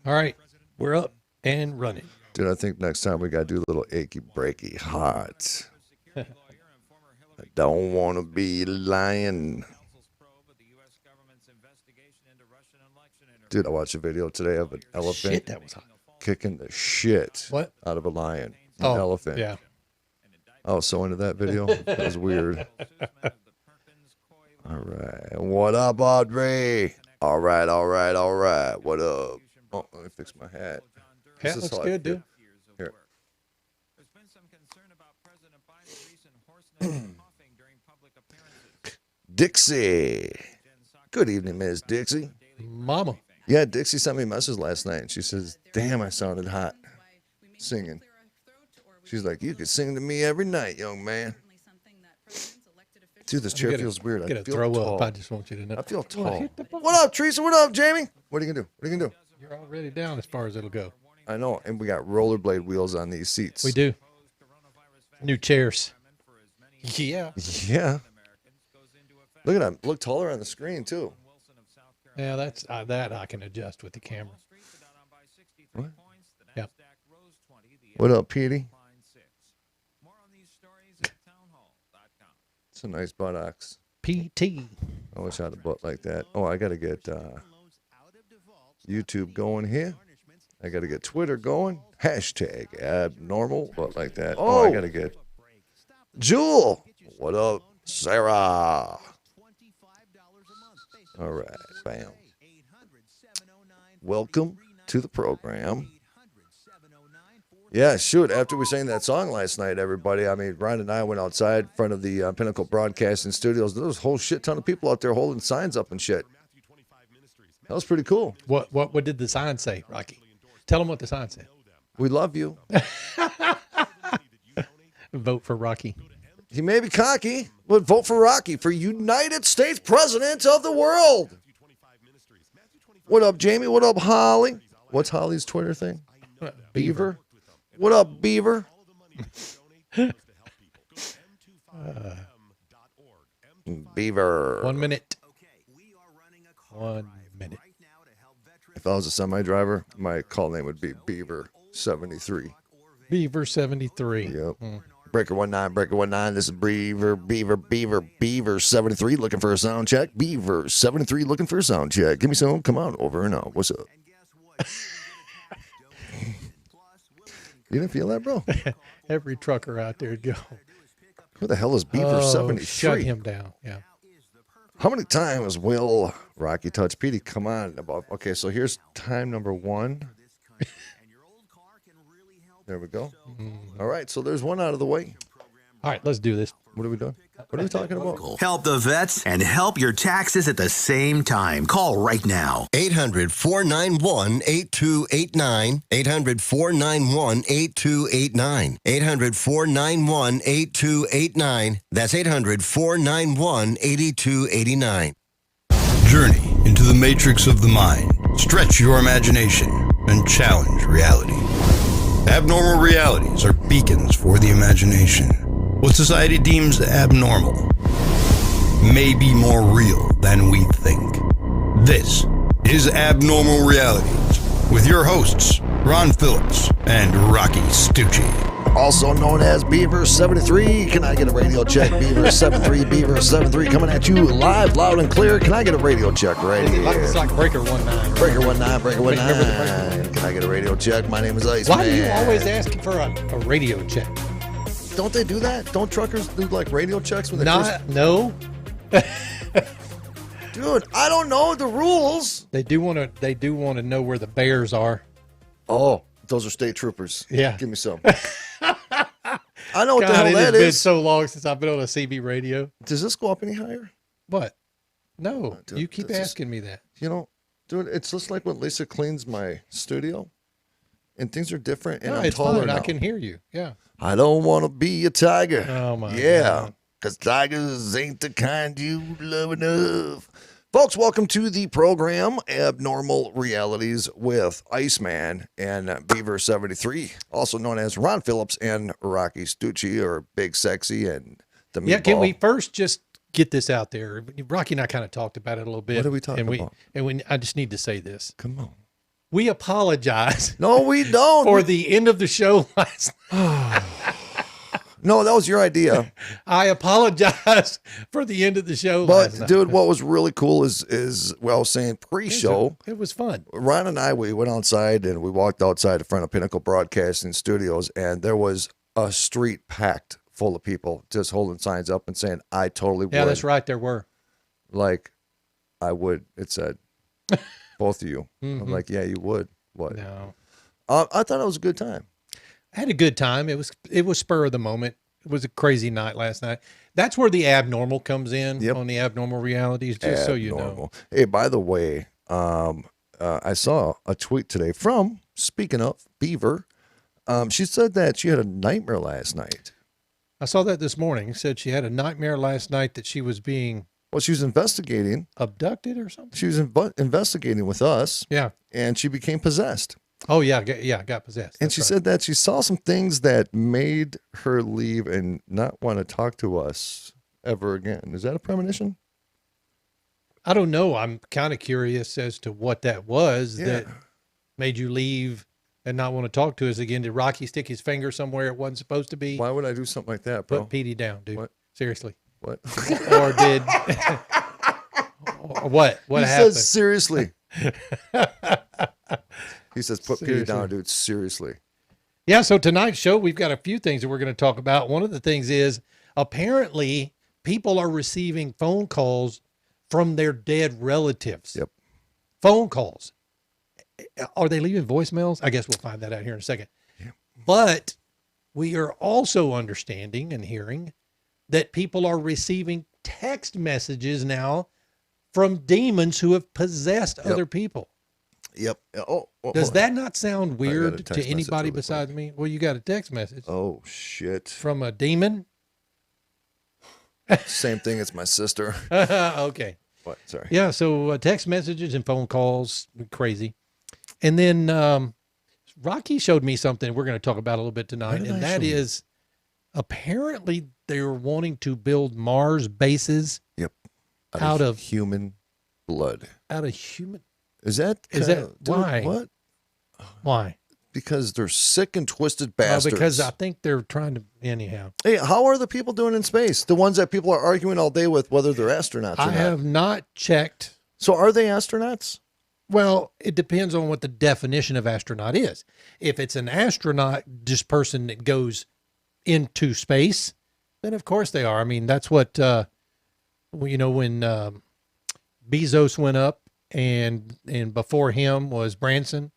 All right, we're up and running. Dude, I think next time we got to do a little achy breaky heart. I don't want to be lying. Dude, I watched a video today of an elephant Shit, that was hot. kicking the shit What? out of a lion. An elephant. Yeah. I was so into that video. That was weird. All right. What up, Audrey? All right. What up? Oh, let me fix my hat. Hat looks good, dude. Here. There's been some concern about President Biden's recent hoarseness and coughing during public appearances. Dixie. Good evening, Miss Dixie. Mama. Yeah, Dixie sent me a message last night. She says, damn, I sounded hot singing. She's like, you could sing to me every night, young man. Dude, this chair feels weird. I feel throw tall. up. I just want you to know. I feel tall. What up, Teresa? What up, Jamie? What are you going to do? You're already down as far as it'll go. I know, and we got rollerblade wheels on these seats. We do. New chairs. Yeah. Yeah. Look at them. Look taller on the screen, too. Yeah, that's that I can adjust with the camera. What? Yep. What up, Petey? It's a nice buttocks. PT. I wish I had a butt like that. Oh, I got to get YouTube going here. I got to get Twitter going. Hashtag abnormal butt like that. Oh, I got to get Jewel. What up, Sarah? All right, bam. Welcome to the program. Yeah, shoot. After we sang that song last night, everybody, I mean, Ryan and I went outside in front of the Pinnacle Broadcasting Studios. There was a whole shit ton of people out there holding signs up and shit. That was pretty cool. What did the sign say, Rocky? Tell them what the sign said. We love you. Vote for Rocky. He may be cocky, but vote for Rocky for United States President of the world. What up, Jamie? What up, Holly? What's Holly's Twitter thing? Beaver? What up, Beaver? Beaver. 1 minute. 1 minute. If I was a semi-driver, my call name would be Beaver 73. Beaver 73. Yep. Breaker 19. This is Beaver 73 looking for a sound check. Beaver 73 looking for a sound check. Give me some. Come on, over and out. What's up? You didn't feel that, bro? Every trucker out there would go. Who the hell is Beaver 73? Shut him down. Yeah. How many times will Rocky touch Petey? Come on. Okay, so here's time number 1. There we go. All right, so there's one out of the way. All right, let's do this. What are we doing? What are we talking about? Help the vets and help your taxes at the same time. Call right now. 800-491-8289. 800-491-8289. 800-491-8289. That's 800-491-8289. Journey into the matrix of the mind. Stretch your imagination and challenge reality. Abnormal realities are beacons for the imagination. What society deems abnormal may be more real than we think. This is Abnormal Realities with your hosts, Ron Phillips and Rocky Stucci. Also known as Beaver 73. Can I get a radio check? Beaver 73, Beaver 73 coming at you live, loud and clear. Can I get a radio check right here? It's like Breaker 19. Breaker 19. Can I get a radio check? My name is Iceman. Why do you always ask for a radio check? Don't they do that? Don't truckers do like radio checks when they No. Dude, I don't know the rules. They do want to know where the bears are. Oh, those are state troopers. Yeah. Give me some. I know what the hell it that has been is. so long since I've been on a CB radio. Does this go up any higher? What? No, Dude, you keep asking me that. You know, dude, it's just like when Lisa cleans my studio, and things are different, and No, I'm it's taller fine. now. I can hear you. Yeah. I don't want to be a tiger. Oh, my Yeah, God. because tigers ain't the kind you love enough. Folks, welcome to the program, Abnormal Realities with Iceman and Beaver 73, also known as Ron Phillips and Rocky Stucci, or Big Sexy and the Meatball. Yeah, can we first just get this out there? Rocky and I kind of talked about it a little bit. What are we talking about? I just need to say this. Come on. we apologize No, we don't. for the end of the show last No, that was your idea. I apologize for the end of the show last But night. dude, what was really cool is well, I was saying pre-show. It was fun. Ron and I, we went outside and we walked outside in front of Pinnacle Broadcasting Studios, and there was a street packed full of people just holding signs up and saying, "I totally would." Yeah, that's right. There were. Like, I would. It said, both of you. I'm like, yeah, you would. What? No. I thought it was a good time. I had a good time. It was spur of the moment. It was a crazy night last night. That's where the abnormal comes in Yep. on the abnormal realities, just so you know. Abnormal. Hey, by the way, I saw a tweet today from, speaking of, Beaver. She said that she had a nightmare last night. I saw that this morning. It said she had a nightmare last night that she was being Well, she was investigating. abducted or something. She was investigating with us, Yeah. and she became possessed. Oh, yeah. Got possessed. And That's she right. said that she saw some things that made her leave and not want to talk to us ever again. Is that a premonition? I don't know. I'm kind of curious as to what that was Yeah. that made you leave and not want to talk to us again. Did Rocky stick his finger somewhere it wasn't supposed to be? Why would I do something like that, bro? Put Petey down, dude. What? Seriously. What? Or did or what? What He happened? says seriously. He says, put Petey Seriously. down, dude. Seriously. Yeah, so tonight's show, we've got a few things that we're going to talk about. One of the things is apparently people are receiving phone calls from their dead relatives. Yep. Phone calls. Are they leaving voicemails? I guess we'll find that out here in a second. But we are also understanding and hearing that people are receiving text messages now from demons who have possessed other people. Yep. Oh, Does that not sound weird text to message anybody really besides me? Well, you got a text message Oh, shit. from a demon. Same thing as my sister. Okay. What? Sorry. Yeah. So text messages and phone calls, crazy. And then Rocky showed me something we're going to talk about a little bit tonight. did And I that show you? is apparently they're wanting to build Mars bases Yep. Out of- human blood. out of human. Is that Dude, why? What? Why? Because they're sick and twisted Well, bastards. because I think they're trying to, anyhow. Hey, how are the people doing in space? The ones that people are arguing all day with whether they're astronauts or I not. have not checked. So are they astronauts? Well, it depends on what the definition of astronaut is. If it's an astronaut, just person that goes into space, then of course they are. I mean, that's what, when Bezos went up and before him was Branson,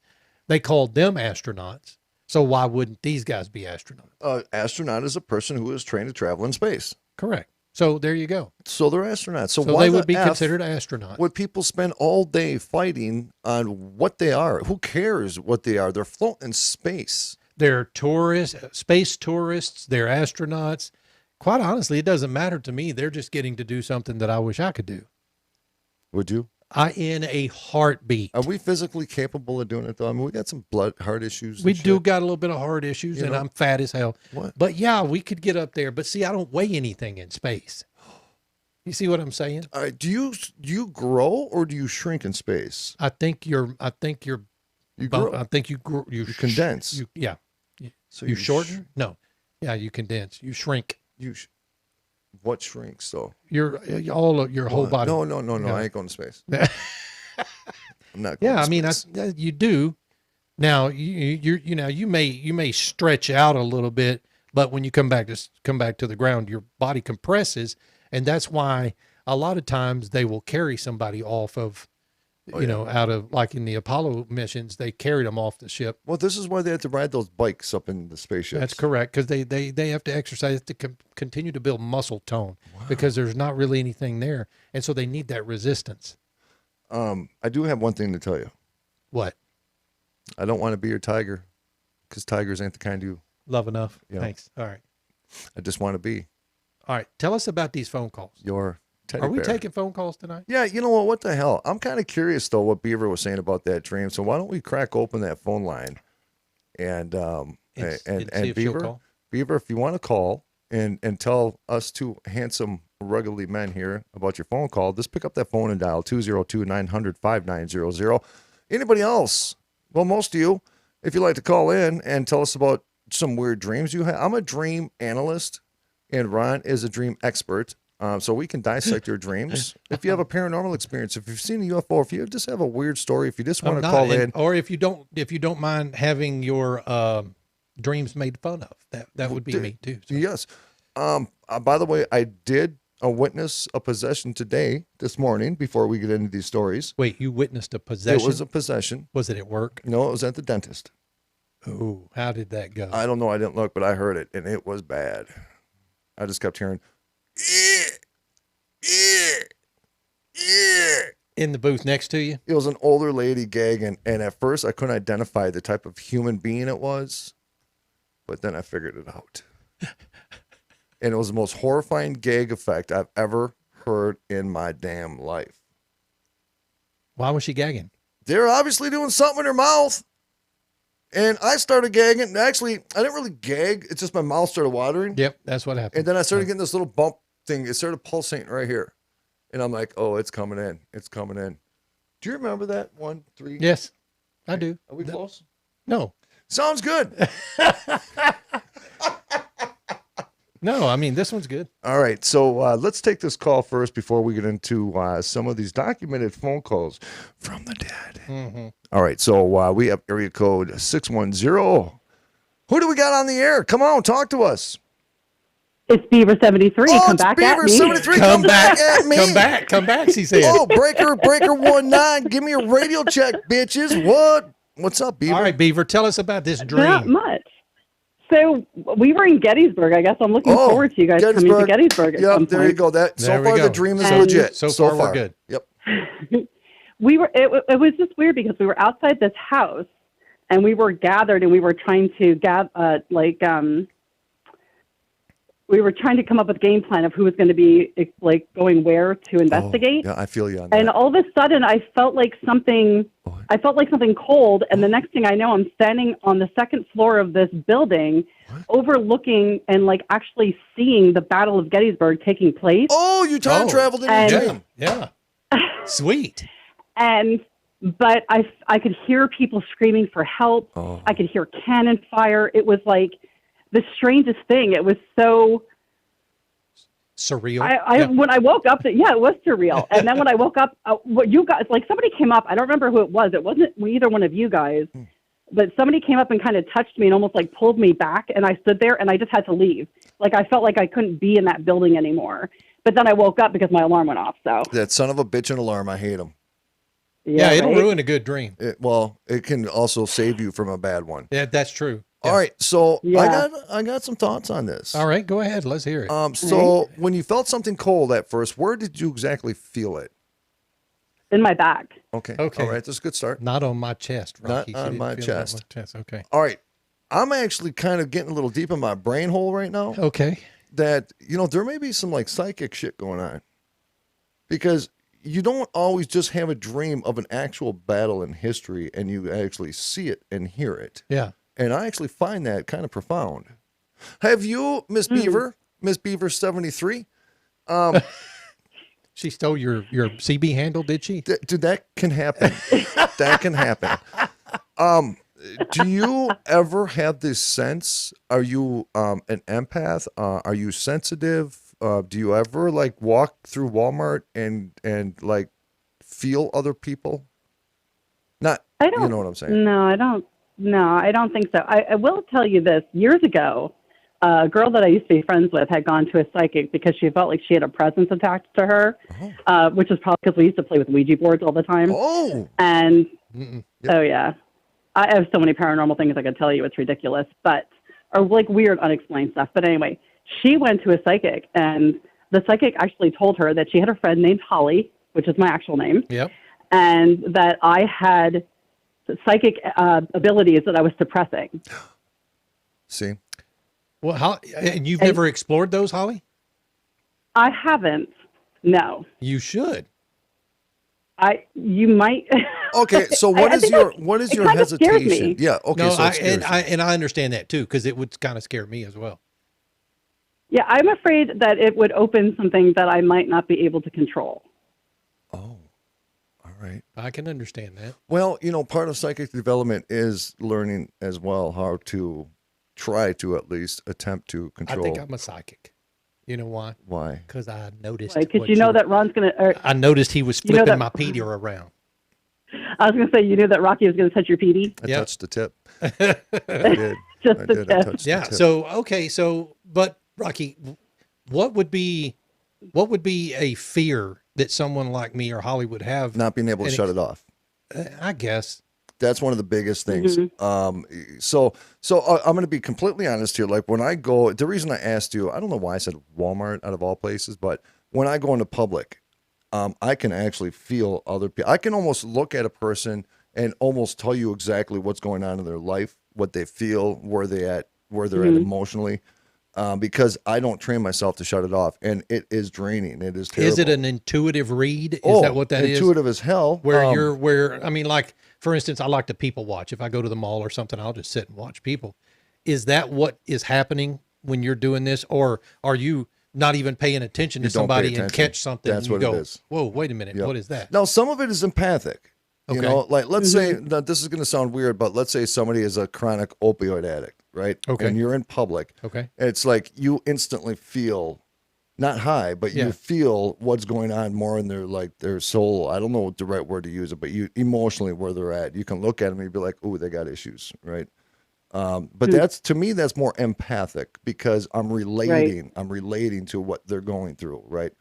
they called them astronauts. So why wouldn't these guys be astronauts? Astronaut is a person who is trained to travel in space. Correct. So there you go. So they're astronauts. So, So why they the would be F considered astronauts. would people spend all day fighting on what they are? Who cares what they are? They're floating in space. They're tourists, space tourists, they're astronauts. Quite honestly, it doesn't matter to me. They're just getting to do something that I wish I could do. Would you? In a heartbeat. Are we physically capable of doing it though? I mean, we got some heart issues. We and do shit. got a little bit of heart issues, You and know? I'm fat as hell. What? But yeah, we could get up there. But see, I don't weigh anything in space. You see what I'm saying? Do you grow or do you shrink in space? I think you're You I grow. think you grow, you condense. yeah. So You sh- shorten? No. Yeah, you condense. You shrink. What shrinks though? Your all of your whole What? body. No. No. I ain't going to space. I'm not. Going Yeah, to I mean, space. you do. Now you may stretch out a little bit, but when you come back to the ground, your body compresses, and that's why a lot of times they will carry somebody off of, out of, like in the Apollo missions, they carried them off the ship. Well, this is why they had to ride those bikes up in the spaceships. That's correct, because they have to exercise to continue to build muscle tone because there's not really anything there, and so they need that resistance. I do have one thing to tell you. What? I don't want to be your tiger, because tigers ain't the kind you. Love enough. Yeah. Thanks. All right. I just want to be All right. Tell us about these phone calls. your teddy Are we bear. taking phone calls tonight? Yeah, you know what? What the hell? I'm kind of curious though what Beaver was saying about that dream. So why don't we crack open that phone line, and And see if she'll Beaver, call. Beaver, if you want to call and tell us two handsome, ruggedly men here about your phone call, just pick up that phone and dial 202-900-5900. Anybody else Well, most of you, if you'd like to call in and tell us about some weird dreams you have. I'm a dream analyst, and Ron is a dream expert. So we can dissect your dreams. If you have a paranormal experience, if you've seen a UFO, if you just have a weird story, if you just want to call in, or if you don't mind having your dreams made fun of, that would be me too. So. Yes. By the way, I did witness a possession this morning, before we get into these stories. Wait, you witnessed a possession? It was a possession. Was it at work? No, it was at the dentist. Oh, how did that go? I don't know. I didn't look, but I heard it, and it was bad. I just kept hearing, in the booth next to you? It was an older lady gagging, and at first I couldn't identify the type of human being it was, but then I figured it out. And it was the most horrifying gag effect I've ever heard in my damn life. Why was she gagging? They're obviously doing something in her mouth. And I started gagging. And actually, I didn't really gag. It's just my mouth started watering. Yep, that's what happened. And then I started getting this little bump thing. It started pulsating right here. And I'm like, oh, it's coming in. It's coming in. Do you remember that 1, 3? Yes, I do. Are we close? No. Sounds good. No, I mean, this one's good. All right. So let's take this call first before we get into some of these documented phone calls from the dead. Mm-hmm. All right. So we have area code 610. Who do we got on the air? Come on, talk to us. It's Beaver 73. Oh, Come it's back Beaver at me. 73. Come back at me. Come back, she said. Oh, breaker 19. Give me a radio check, bitches. What's up, Beaver? All right, Beaver, tell us about this dream. Not much. So we were in Gettysburg. I guess I'm looking forward to you guys coming to Gettysburg. At some Yep, there point. you go. There we far go. the dream is And legit. So far we're good. Yep. It was just weird because we were outside this house and we were gathered and we were trying to we were trying to come up with a game plan of who was going to be like going where to investigate. Yeah, I feel you on that. And all of a sudden, I felt like something cold. And the next thing I know, I'm standing on the second floor of this building, overlooking and like actually seeing the Battle of Gettysburg taking place. Oh, you time traveled in your dream. Yeah. Sweet. But I could hear people screaming for help. Oh. I could hear cannon fire. It was like the strangest thing. It was so surreal. When I woke up, it was surreal. And then when I woke up, what you guys, like somebody came up. I don't remember who it was. It wasn't either one of you guys, but somebody came up and kind of touched me and almost like pulled me back. And I stood there and I just had to leave. Like I felt like I couldn't be in that building anymore. But then I woke up because my alarm went off. So that son of a bitch an alarm. I hate him. Yeah, it'll right? ruin a good dream. It can also save you from a bad one. Yeah, that's true. Yeah. All right, so Yeah. I got some thoughts on this. All right, go ahead. Let's hear it. So when you felt something cold at first, where did you exactly feel it? In my back. Okay. Okay. All right, that's a good start. Not on my chest, Rocky. Not She on didn't my feel it chest. on my chest. Okay. All right, I'm actually kind of getting a little deep in my brain hole right now. Okay. That there may be some like psychic shit going on, because you don't always just have a dream of an actual battle in history and you actually see it and hear it. Yeah. And I actually find that kind of profound. Have you, Miss Beaver, Miss Beaver 73? She stole your CB handle, did she? Dude, that can happen. That can happen. Do you ever have this sense? Are you an empath? Are you sensitive? Do you ever like walk through Walmart and like feel other people? Not, I don't. you know what I'm saying? No, I don't. No, I don't think so. I will tell you this. Years ago, a girl that I used to be friends with had gone to a psychic because she felt like she had a presence attached to her, which is probably because we used to play with Ouija boards all the time. Oh. And Yep. oh yeah, I have so many paranormal things I could tell you. It's ridiculous, or like weird, unexplained stuff. But anyway, she went to a psychic, and the psychic actually told her that she had a friend named Holly, which is my actual name, Yep. and that I had psychic abilities that I was suppressing. See? Well, and you've never explored those, Holly? I haven't. No. You should. You might. Okay, so what is your kind of scares hesitation? me. Yeah, okay, No, so it scares you. I understand that too, because it would kind of scare me as well. Yeah, I'm afraid that it would open something that I might not be able to control. Oh, all right. I can understand that. Well, part of psychic development is learning as well how to try to at least attempt to control. I think I'm a psychic. You know why? Why? Because I noticed. Because what you know were- that Ron's going to. I noticed he was you know flipping that- my Peter around. I was going to say, you knew that Rocky was going to touch your PD? I Yeah. touched the tip. I did. Just I the did. I tip. touched Yeah. the tip. So okay. So, but Rocky, what would be a fear that someone like me or Holly would have? Not being able to And shut it off. I guess. That's one of the biggest things. So I'm going to be completely honest here. Like when I go, the reason I asked you, I don't know why I said Walmart out of all places, but when I go into public, I can actually feel other people. I can almost look at a person and almost tell you exactly what's going on in their life, what they feel, where they're at emotionally, because I don't train myself to shut it off, and it is draining. It is terrible. Is it an intuitive read? Is that what that is? Intuitive as hell. I mean, like, for instance, I like to people watch. If I go to the mall or something, I'll just sit and watch people. Is that what is happening when you're doing this? Or are you not even paying attention to You don't pay somebody and attention. catch something That's and you what it go, is. whoa, wait a minute, Yep. what is that? Now, some of it is empathic. You Okay. know, like let's say that this is going to sound weird, but let's say somebody is a chronic opioid addict, right? Okay. And you're in public. Okay. It's like you instantly feel not high, but Yeah. you feel what's going on more in their soul. I don't know what the right word to use it, but you emotionally where they're at. You can look at them and be like, "Oh, they got issues," right? But that's to me that's more empathic because I'm relating. I'm relating to what they're going through, right?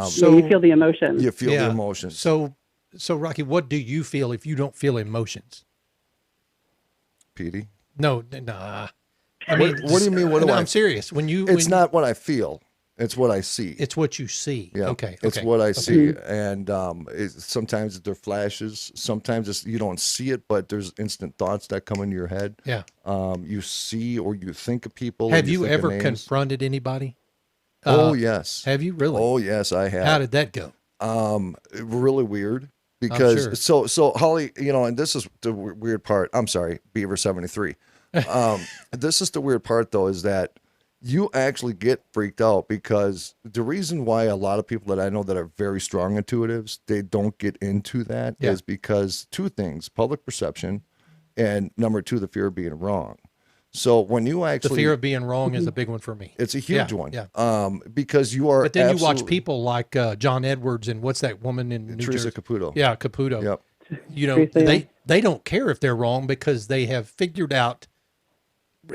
So you feel the emotion. You feel the emotions. So Rocky, what do you feel if you don't feel emotions? Petey. No, nah. I mean, what do you mean? What do no, I? I'm serious. It's not what I feel. It's what I see. It's what you see. Yeah, Okay. it's okay. what I see, and sometimes they're flashes. Sometimes you don't see it, but there's instant thoughts that come into your head. Yeah. You see or you think of people. Have or you think of ever names. confronted anybody? Oh yes. Have you really? Oh yes, I have. How did that go? Really weird because sure. so Holly, and this is the weird part. I'm sorry, Beaver 73. This is the weird part though, is that you actually get freaked out because the reason why a lot of people that I know that are very strong intuitives, they don't get into that is because two things: public perception, and number two, the fear of being wrong. So when you The actually fear of being wrong is a big one for me. it's a huge Yeah, one. yeah. Because you are But then you watch absolutely- people like John Edwards and what's that woman in New Teresa Jersey? Caputo. Yeah, Caputo. Yep. You know, Teresa, yeah. they don't care if they're wrong because they have figured out,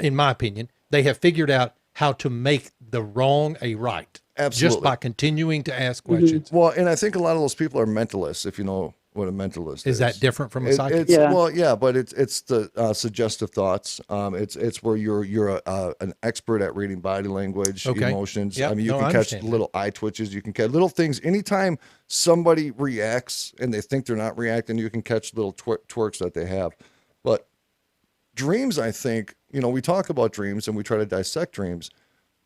in my opinion, they have figured out how to make the wrong a right. Absolutely. Just by continuing to ask questions. Well, and I think a lot of those people are mentalists, if you know what a mentalist is. Is that different from a It- psychic? It's, Yeah. Well, yeah, but it's the suggestive thoughts. It's where you're an expert at reading body language, Okay. emotions. Yep. I mean, you No, can I catch understand that. little eye twitches. You can catch little things. Anytime somebody reacts and they think they're not reacting, you can catch little twerks that they have. But dreams, I think, we talk about dreams and we try to dissect dreams.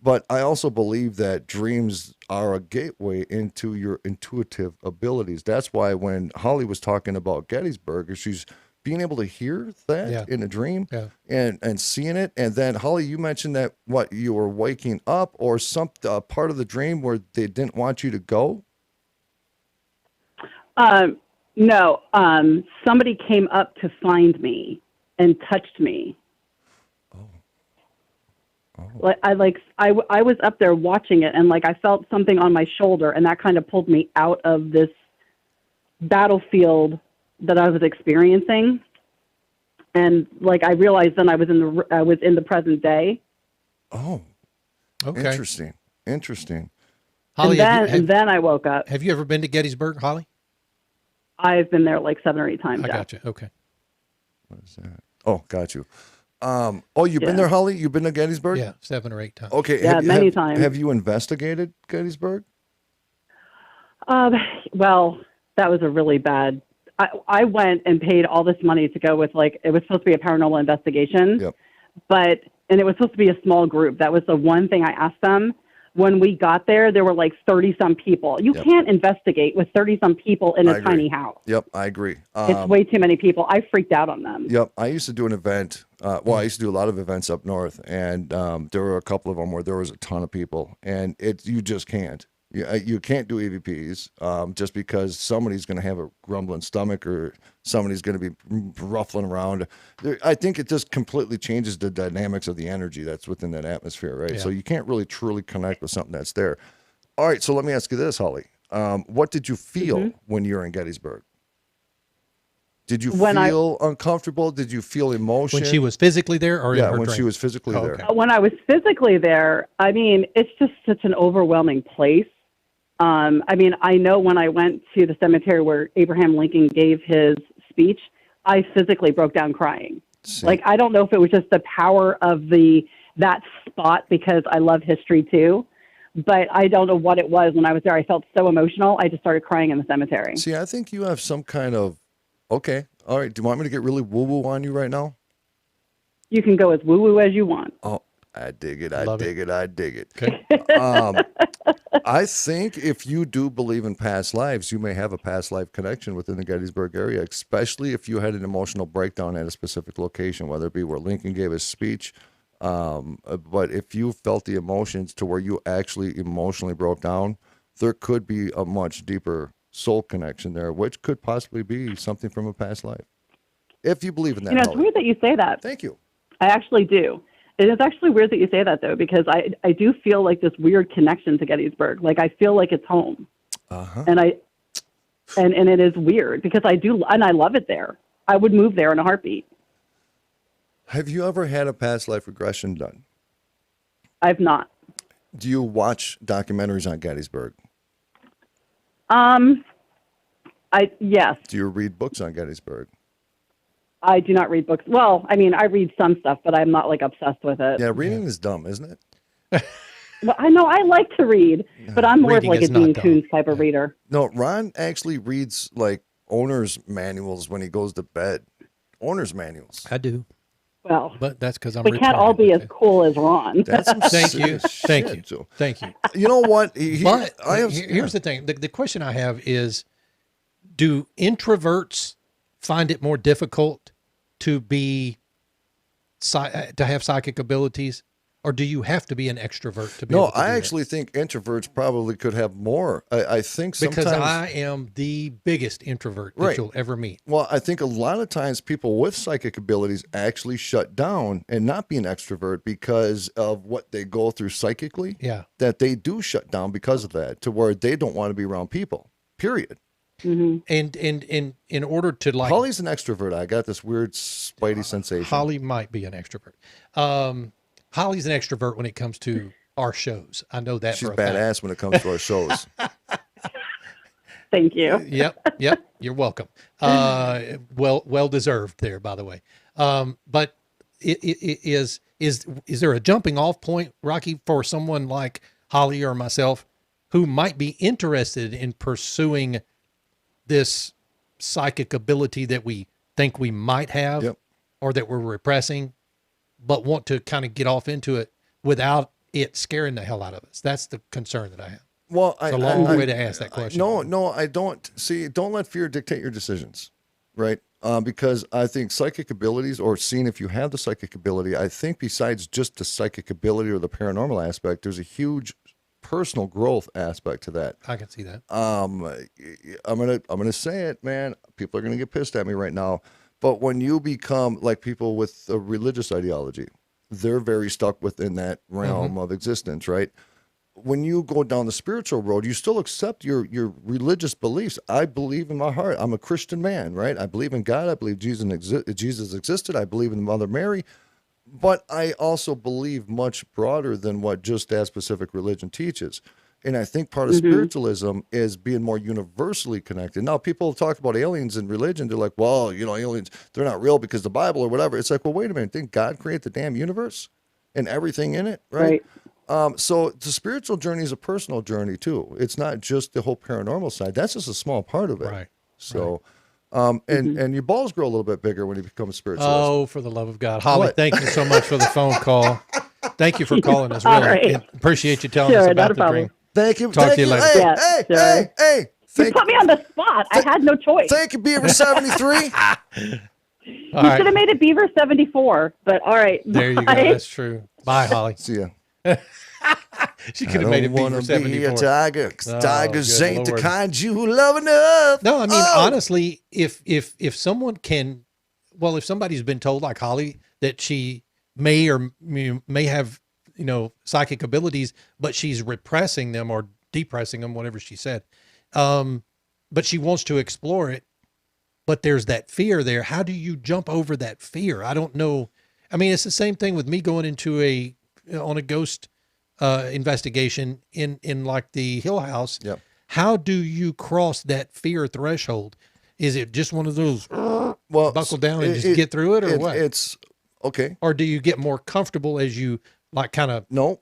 But I also believe that dreams are a gateway into your intuitive abilities. That's why when Holly was talking about Gettysburg, she's being able to hear that Yeah. in a dream Yeah. and seeing it. And then Holly, you mentioned that you were waking up or some part of the dream where they didn't want you to go. No, somebody came up to find me and touched me. I was up there watching it, and I felt something on my shoulder, and that kind of pulled me out of this battlefield that I was experiencing. And I realized then I was in the present day. Oh, Okay. Interesting. Holly, And then I woke up. have you ever been to Gettysburg, Holly? I've been there 7 or 8 times. I yeah. got you. Okay. What is that? Oh, got you. You've been there, Holly? You've been to Gettysburg? Yeah, 7 or 8 times. Okay. Yeah, many times. Have you investigated Gettysburg? Well, that was a really bad. I went and paid all this money to go with it was supposed to be a paranormal investigation. Yep. And it was supposed to be a small group. That was the one thing I asked them. When we got there, there were 30-some people. You can't investigate with 30-some people in I a agree. tiny house. Yep, I agree. It's way too many people. I freaked out on them. Yep, I used to do an event. I used to do a lot of events up north, and there were a couple of them where there was a ton of people, and you just can't. You can't do EVPs just because somebody's going to have a grumbling stomach or somebody's going to be ruffling around. I think it just completely changes the dynamics of the energy that's within that atmosphere, right? Yeah. So you can't really truly connect with something that's there. All right, so let me ask you this, Holly. What did you feel when you were in Gettysburg? Did you feel uncomfortable? Did you feel emotion? When she was physically there, or in her when dream? she was physically there. okay. When I was physically there, I mean, it's just such an overwhelming place. I mean, I know when I went to the cemetery where Abraham Lincoln gave his speech, I physically broke down crying. Like, I don't know if it was just the power of that spot, because I love history too, but I don't know what it was. When I was there, I felt so emotional. I just started crying in the cemetery. See, I think you have some kind of, okay, all right. Do you want me to get really woo-woo on you right now? You can go as woo-woo as you want. Oh, I dig it. Love dig it. I dig it. Okay. I think if you do believe in past lives, you may have a past life connection within the Gettysburg area, especially if you had an emotional breakdown at a specific location, whether it be where Lincoln gave his speech. But if you felt the emotions to where you actually emotionally broke down, there could be a much deeper soul connection there, which could possibly be something from a past life. If you believe in that. You know, it's weird that you say that. Thank you. I actually do. It is actually weird that you say that, though, because I do feel like this weird connection to Gettysburg. Like, I feel like it's home. And and it is weird because I do, and I love it there. I would move there in a heartbeat. Have you ever had a past life regression done? I've not. Do you watch documentaries on Gettysburg? Yes. Do you read books on Gettysburg? I do not read books. Well, I mean, I read some stuff, but I'm not like obsessed with it. Yeah, reading is dumb, isn't it? Well, I know I like to read, but I'm more of Reading like a is not Dean dumb. Koontz type of reader. No, Ron actually reads like owner's manuals when he goes to bed. Owner's manuals. I do, Well, but that's because I'm. we can't all be as cool as Ron. That's some Thank you, serious thank shit, you, Joe. thank you. You know what? But I have, here's the thing: the question I have is, do introverts find it more difficult to have psychic abilities, or do you have to be an extrovert to be? No, able to I do that? actually think introverts probably could have more. I think sometimes Because I am the biggest introvert that Right. you'll ever meet. Well, I think a lot of times people with psychic abilities actually shut down and not be an extrovert because of what they go through psychically. Yeah. That they do shut down because of that, to where they don't want to be around people. Period. And in order to like Holly's an extrovert. I got this weird spidey sensation. Holly might be an extrovert. Holly's an extrovert when it comes to our shows. I know that She's for a fact. badass when it comes to our shows. Thank you. Yep. You're welcome. Well deserved there, by the way. But is there a jumping off point, Rocky, for someone like Holly or myself who might be interested in pursuing this psychic ability that we think we might have, Yep. or that we're repressing, but want to kind of get off into it without it scaring the hell out of us? That's the concern that I have. Well, It's a long way to ask that question. No, I don't. See, don't let fear dictate your decisions, right? Because I think psychic abilities, or seeing if you have the psychic ability, I think besides just the psychic ability or the paranormal aspect, there's a huge personal growth aspect to that. I can see that. I'm gonna say it, man. People are gonna get pissed at me right now. But when you become like people with a religious ideology, they're very stuck within that realm of existence, right? When you go down the spiritual road, you still accept your religious beliefs. I believe in my heart. I'm a Christian man, right? I believe in God. I believe Jesus existed. I believe in Mother Mary. But I also believe much broader than what just that specific religion teaches. And I think part of spiritualism is being more universally connected. Now, people talk about aliens and religion. They're like, well, aliens, they're not real because the Bible or whatever. It's like, well, wait a minute. Didn't God create the damn universe and everything in it, right? So the spiritual journey is a personal journey, too. It's not just the whole paranormal side. That's just a small part of it. Right. So, and your balls grow a little bit bigger when you become a spiritualist. Oh, for the love of God. Holly, What? thank you so much for the phone call. Thank you for calling us. Really All right. appreciate you telling us Sure, about not a the problem. dream. Thank you. Talk thank to you later. Hey, Yeah, hey, sure. hey. You Thank, put me on the spot. I had no choice. thank you, Beaver 73. All You should right. have made it Beaver 74, but all right. There you go. Bye. That's true. Bye, Holly. See ya. She could have made it want Beaver to be a 74. tiger. 'Cause Oh, tigers good ain't the Lord. kind you love enough. No, I mean, Oh! honestly, if someone can, well, if somebody's been told like Holly that she may or may have, psychic abilities, but she's repressing them or depressing them, whatever she said, but she wants to explore it, but there's that fear there. How do you jump over that fear? I don't know. I mean, it's the same thing with me going into on a ghost investigation in like the Hill House. Yep. How do you cross that fear threshold? Is it just one of those buckle down and just get through it, or what? It's okay. Or do you get more comfortable as you like kind of? No.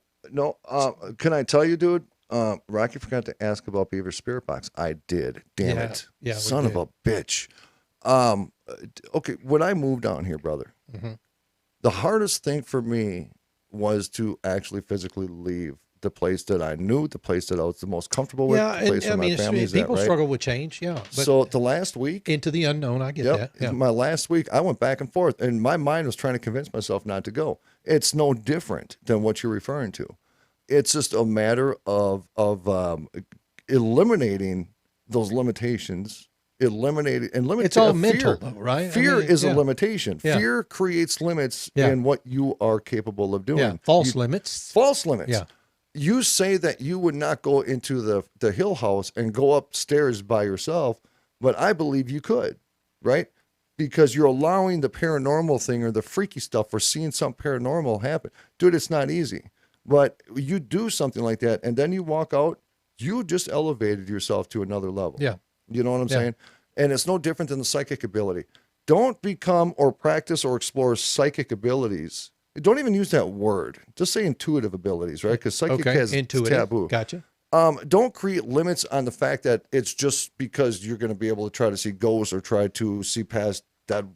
Can I tell you, dude? Rocky forgot to ask about Beaver Spirit Box. I did. Damn it. Yeah, we Son of did. a bitch. Okay. When I moved down here, brother, Mm-hmm. the hardest thing for me was to actually physically leave the place that I knew, the place that I was the most comfortable with, Yeah, the place and I where mean, my family's at, people right? struggle with change. Yeah, but So the last week, into the unknown, I get that. Yeah. my last week, I went back and forth, and my mind was trying to convince myself not to go. It's no different than what you're referring to. It's just a matter of eliminating those limitations. It's all mental, though, right? I Fear mean, is yeah. a limitation. Yeah. Fear creates limits Yeah. in what you are capable of doing. Yeah, false You- limits. False limits. Yeah. You say that you would not go into the Hill House and go upstairs by yourself, but I believe you could, right? Because you're allowing the paranormal thing or the freaky stuff or seeing something paranormal happen. Dude, it's not easy. But you do something like that and then you walk out, you just elevated yourself to another level. Yeah. You know what I'm Yeah. saying? And it's no different than the psychic ability. Don't become or practice or explore psychic abilities. Don't even use that word. Just say intuitive abilities, right? Because psychic Okay, has intuitive. taboo. Gotcha. Don't create limits on the fact that it's just because you're going to be able to try to see ghosts or try to see past dead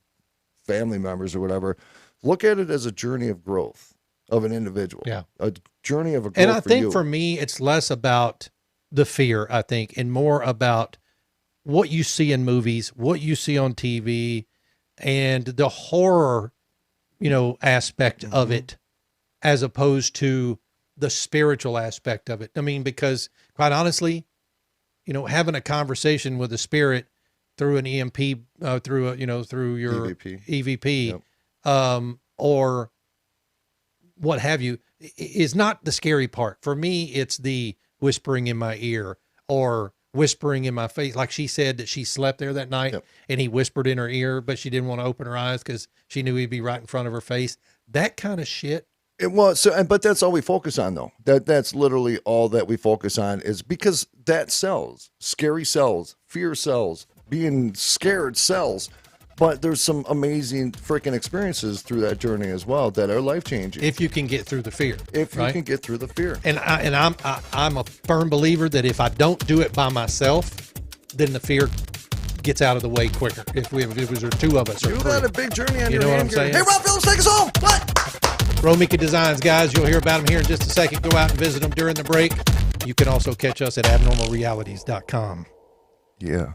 family members or whatever. Look at it as a journey of growth of an individual. Yeah. A journey of a growth And I think you. for me, it's less about the fear, I think, and more about what you see in movies, what you see on TV, and the horror, aspect Mm-hmm. of it, as opposed to the spiritual aspect of it. I mean, because quite honestly, having a conversation with a spirit through an EMP, through your EVP, Yep. or what have you, is not the scary part. For me, it's the whispering in my ear or whispering in my face. Like she said that she slept there that night Yep. and he whispered in her ear, but she didn't want to open her eyes because she knew he'd be right in front of her face. That kind of shit. But that's all we focus on, though. That's literally all that we focus on, is because that sells. Scary sells. Fear sells. Being scared sells. But there's some amazing freaking experiences through that journey as well that are life changing. If you can get through the fear. If you right? can get through the fear. And I'm a firm believer that if I don't do it by myself, then the fear gets out of the way quicker. If it was two of us or You three. got a big journey on You your know what hand I'm here. saying? Hey, Rob Phillips, take us home. What? Romika Designs, guys. You'll hear about them here in just a second. Go out and visit them during the break. You can also catch us at abnormalrealities.com. Yeah.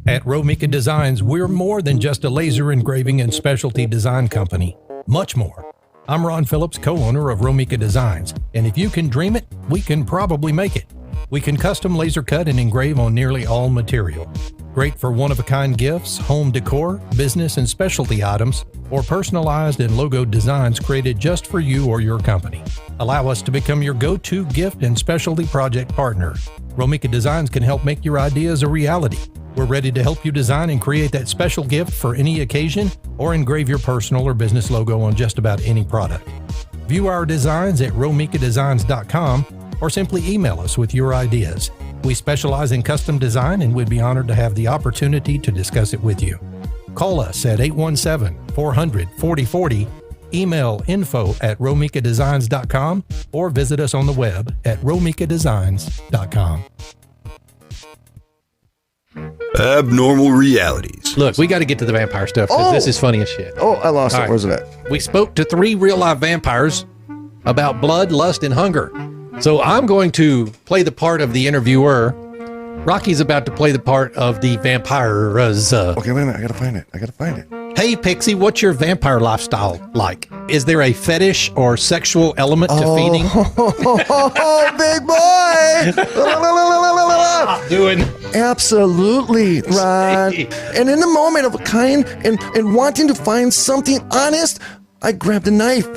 At Romika Designs, we're more than just a laser engraving and specialty design company. Much more. I'm Ron Phillips, co-owner of Romika Designs, and if you can dream it, we can probably make it. We can custom laser cut and engrave on nearly all material. Great for one-of-a-kind gifts, home decor, business and specialty items, or personalized and logoed designs created just for you or your company. Allow us to become your go-to gift and specialty project partner. Romika Designs can help make your ideas a reality. We're ready to help you design and create that special gift for any occasion or engrave your personal or business logo on just about any product. View our designs at romikadesigns.com or simply email us with your ideas. We specialize in custom design and we'd be honored to have the opportunity to discuss it with you. Call us at 817-400-4040, email info@romikadesigns.com, or visit us on the web at romikadesigns.com. Abnormal realities. Look, we got to get to the vampire stuff because this is funny as shit. Oh, I lost All it. right. Where's it at? We spoke to 3 real-life vampires about blood, lust, and hunger. So I'm going to play the part of the interviewer. Rocky's about to play the part of the vampires. Okay, wait a minute. I gotta find it. Hey, Pixie, what's your vampire lifestyle like? Is there a fetish or sexual element to feeding? Oh, big boy! Doing. Absolutely, Ron. And in the moment of kind and wanting to find something honest, I grabbed a knife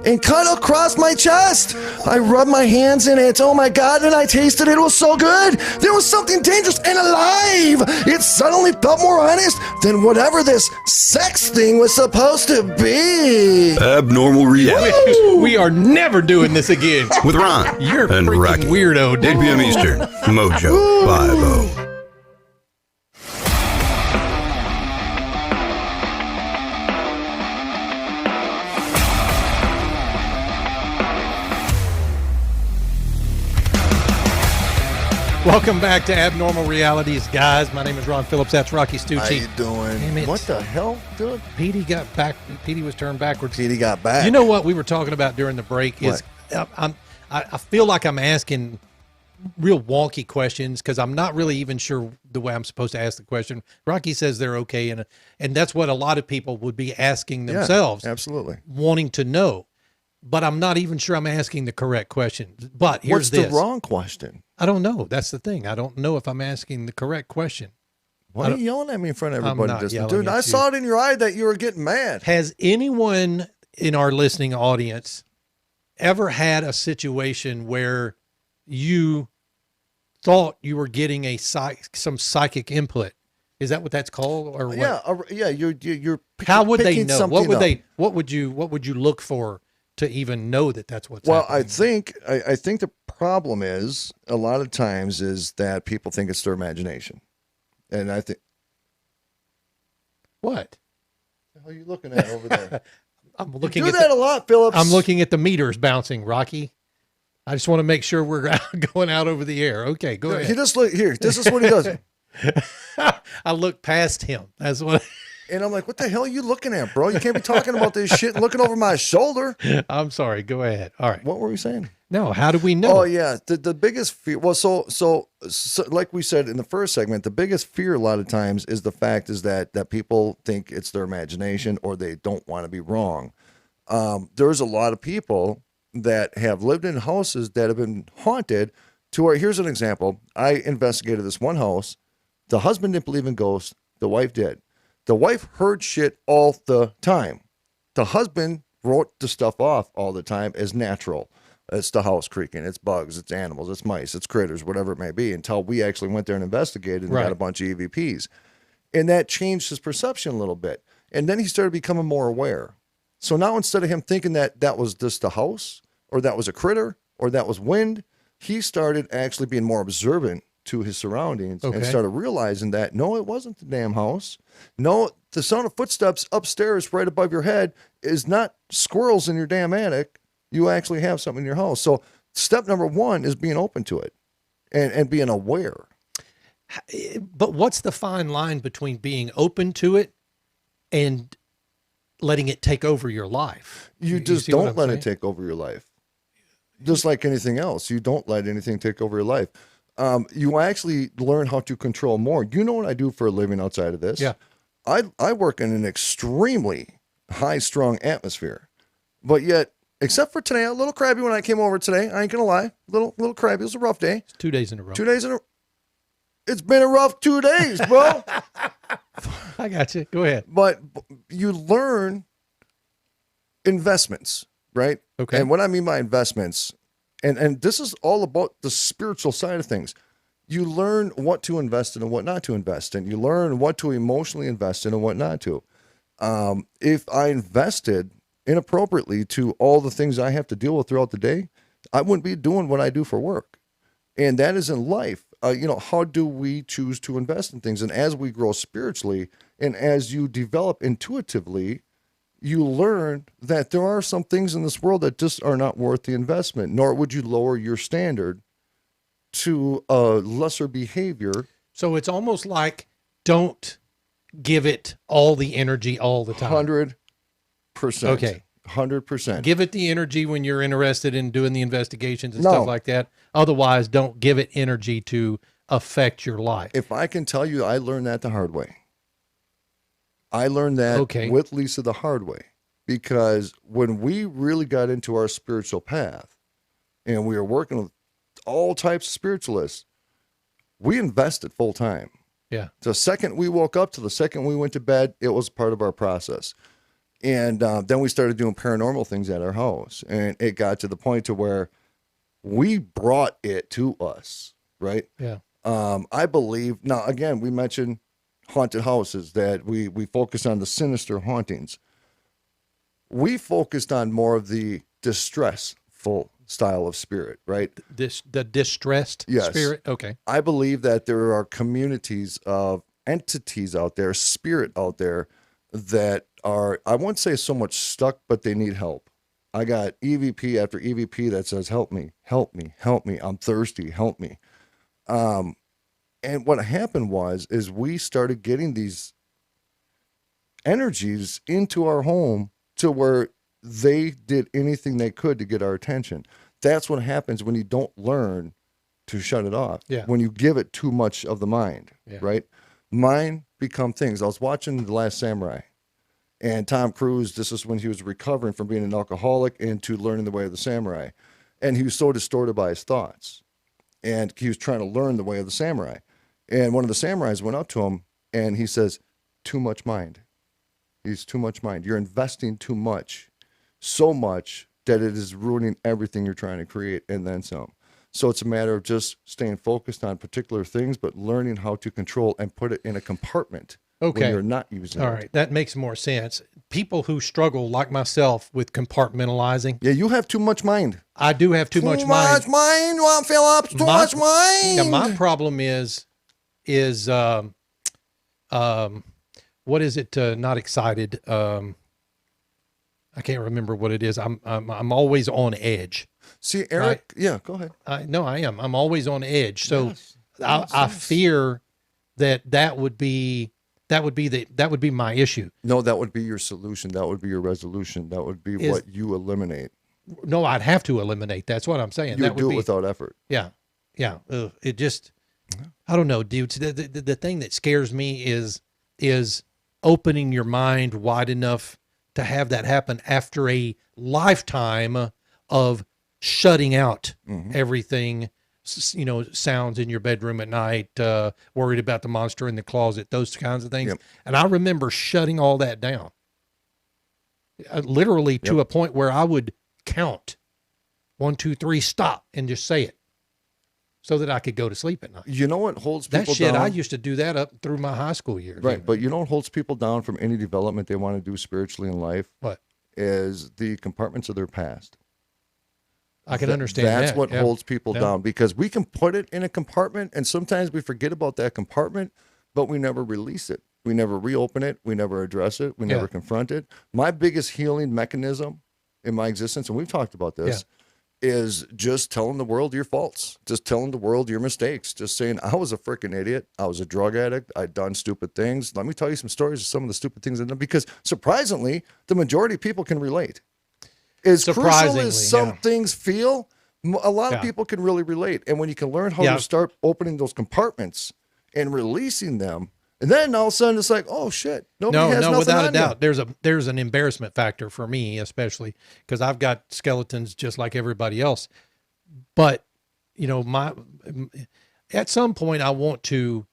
and cut across my chest. I rubbed my hands in it. Oh my God, and I tasted it. It was so good. There was something dangerous and alive. It suddenly felt more honest than whatever this sex thing was supposed to be. Abnormal reality We are never doing this again. with Ron You're a and freaking Rocky. weirdo, 8 dude. p.m. Eastern, Mojo 50. Welcome back to Abnormal Realities, guys. My name is Ron Phillips. That's Rocky How Stucci. you doing? Damn it. What the hell, dude? Petey got back. Petey was turned backwards. Petey got back. You know what we were talking about during the break is I feel like I'm asking real wonky questions because I'm not really even sure the way I'm supposed to ask the question. Rocky says they're okay, and that's what a lot of people would be asking themselves, absolutely. wanting to know. But I'm not even sure I'm asking the correct question. But here's What's this. the wrong question? I don't know. That's the thing. I don't know if I'm asking the correct question. Why are you yelling at me in front of everybody? not Just, yelling dude, at I you. saw it in your eye that you were getting mad. Has anyone in our listening audience ever had a situation where you thought you were getting some psychic input? Is that what that's called, or what? Yeah, you're. How would they picking know? something up. What would you look for to even know that that's what's Well, happening? I think the problem is a lot of times is that people think it's their imagination, and I think. What? What the hell are you looking at over there? I'm You looking do at that a lot, Phillips. I'm looking at the meters bouncing, Rocky. I just want to make sure we're going out over the air. Okay, go He ahead. just look here. This is what he does, I look past him. That's what and I'm like, "What the hell are you looking at, bro? You can't be talking about this shit and looking over my shoulder." I'm sorry. Go ahead. All right. What were you saying? No, how do we know? Oh yeah, the biggest fear. Well, so like we said in the first segment, the biggest fear a lot of times is the fact is that people think it's their imagination or they don't want to be wrong. There's a lot of people that have lived in houses that have been haunted. To where, here's an example. I investigated this one house. The husband didn't believe in ghosts. The wife did. The wife heard shit all the time. The husband wrote the stuff off all the time as natural. It's the house creaking, it's bugs, it's animals, it's mice, it's critters, whatever it may be, until we actually went there and investigated and Right. got a bunch of EVPs. And that changed his perception a little bit. And then he started becoming more aware. So now instead of him thinking that that was just the house, or that was a critter, or that was wind, he started actually being more observant to his surroundings and Okay. started realizing that, no, it wasn't the damn house. No, the sound of footsteps upstairs right above your head is not squirrels in your damn attic. You actually have something in your house. So step number one is being open to it and being aware. But what's the fine line between being open to it and letting it take over your life? You just see what don't I'm let saying? it take over your life. Just like anything else, you don't let anything take over your life. You actually learn how to control more. You know what I do for a living outside of this? Yeah. I work in an extremely high-strung atmosphere, but yet, except for today, a little crabby when I came over today. I ain't gonna lie, little crabby. It was a rough day. It's 2 days in a row. 2 days in a. It's been a rough 2 days, bro. I got you. Go ahead. But you learn investments, right? Okay. And what I mean by investments, and this is all about the spiritual side of things. You learn what to invest in and what not to invest in. You learn what to emotionally invest in and what not to. If I invested inappropriately to all the things I have to deal with throughout the day, I wouldn't be doing what I do for work. And that is in life. How do we choose to invest in things? And as we grow spiritually and as you develop intuitively, you learn that there are some things in this world that just are not worth the investment, nor would you lower your standard to a lesser behavior. So it's almost like don't give it all the energy all the time. 100%. Okay. 100%. Give it the energy when you're interested in doing the investigations and No. stuff like that. Otherwise, don't give it energy to affect your life. If I can tell you, I learned that the hard way. I learned that Okay. with Lisa the hard way. because when we really got into our spiritual path and we were working with all types of spiritualists, we invested full time. Yeah. The second we woke up to the second we went to bed, it was part of our process. And then we started doing paranormal things at our house. And it got to the point to where we brought it to us, right? Yeah. I believe, now again, we mentioned haunted houses, that we focus on the sinister hauntings. We focused on more of the distressful style of spirit, right? The distressed Yes. spirit. Okay. I believe that there are communities of entities out there, spirit out there, that are, I won't say so much stuck, but they need help. I got EVP after EVP that says, help me, help me, help me. I'm thirsty, help me. And what happened is we started getting these energies into our home to where they did anything they could to get our attention. That's what happens when you don't learn to shut it off. Yeah. When you give it too much of the mind, Yeah. right? Mind become things. I was watching The Last Samurai, and Tom Cruise, this is when he was recovering from being an alcoholic into learning the way of the samurai. And he was so distorted by his thoughts. And he was trying to learn the way of the samurai. And one of the samurais went up to him and he says, too much mind. He's too much mind. You're investing too much, so much that it is ruining everything you're trying to create and then some. So it's a matter of just staying focused on particular things, but learning how to control and put it in a compartment Okay. when you're not using All it. right. That makes more sense. People who struggle, like myself, with compartmentalizing, Yeah, you have too much mind. I do have too much Too mind. much mind, well, Phillips. Too much mind. Yeah, my problem is what is it? Not excited. I can't remember what it is. I'm always on edge. See, Eric. Yeah, go ahead. No, I am. I'm always on edge. So Yes, I fear that would be my issue. No, that would be your solution. That would be your resolution. That would be what you eliminate. No, I'd have to eliminate. That's what I'm saying. You that would do be, it without effort. Yeah. Yeah. It just, I don't know, dude. The thing that scares me is opening your mind wide enough to have that happen after a lifetime of shutting out everything, sounds in your bedroom at night, worried about the monster in the closet, those kinds of things. Yep. And I remember shutting all that down, literally to a point where I would count 1, 2, 3, stop, and just say it so that I could go to sleep at night. You know what holds That people shit, down? I used to do that up through my high school years. Right, but you know what holds people down from any development they want to do spiritually in life? What? Is the compartments of their past. I can understand That's that. what Yeah. holds people Yeah. down, because we can put it in a compartment and sometimes we forget about that compartment, but we never release it. We never reopen it. We never address it. We never confront it. My biggest healing mechanism in my existence, and we've talked about this, is just telling the world your faults, just telling the world your mistakes, just saying, I was a freaking idiot. I was a drug addict. I'd done stupid things. Let me tell you some stories of some of the stupid things I've done, because surprisingly, the majority of people can relate. As crucial Surprisingly, as some things feel, a lot of Yeah. people can really relate. And when you can learn how Yeah. to start opening those compartments and releasing them, and then all of a sudden it's like, oh shit, nobody has nothing without a on you. doubt. There's an embarrassment factor for me, especially because I've got skeletons just like everybody else. But at some point I want to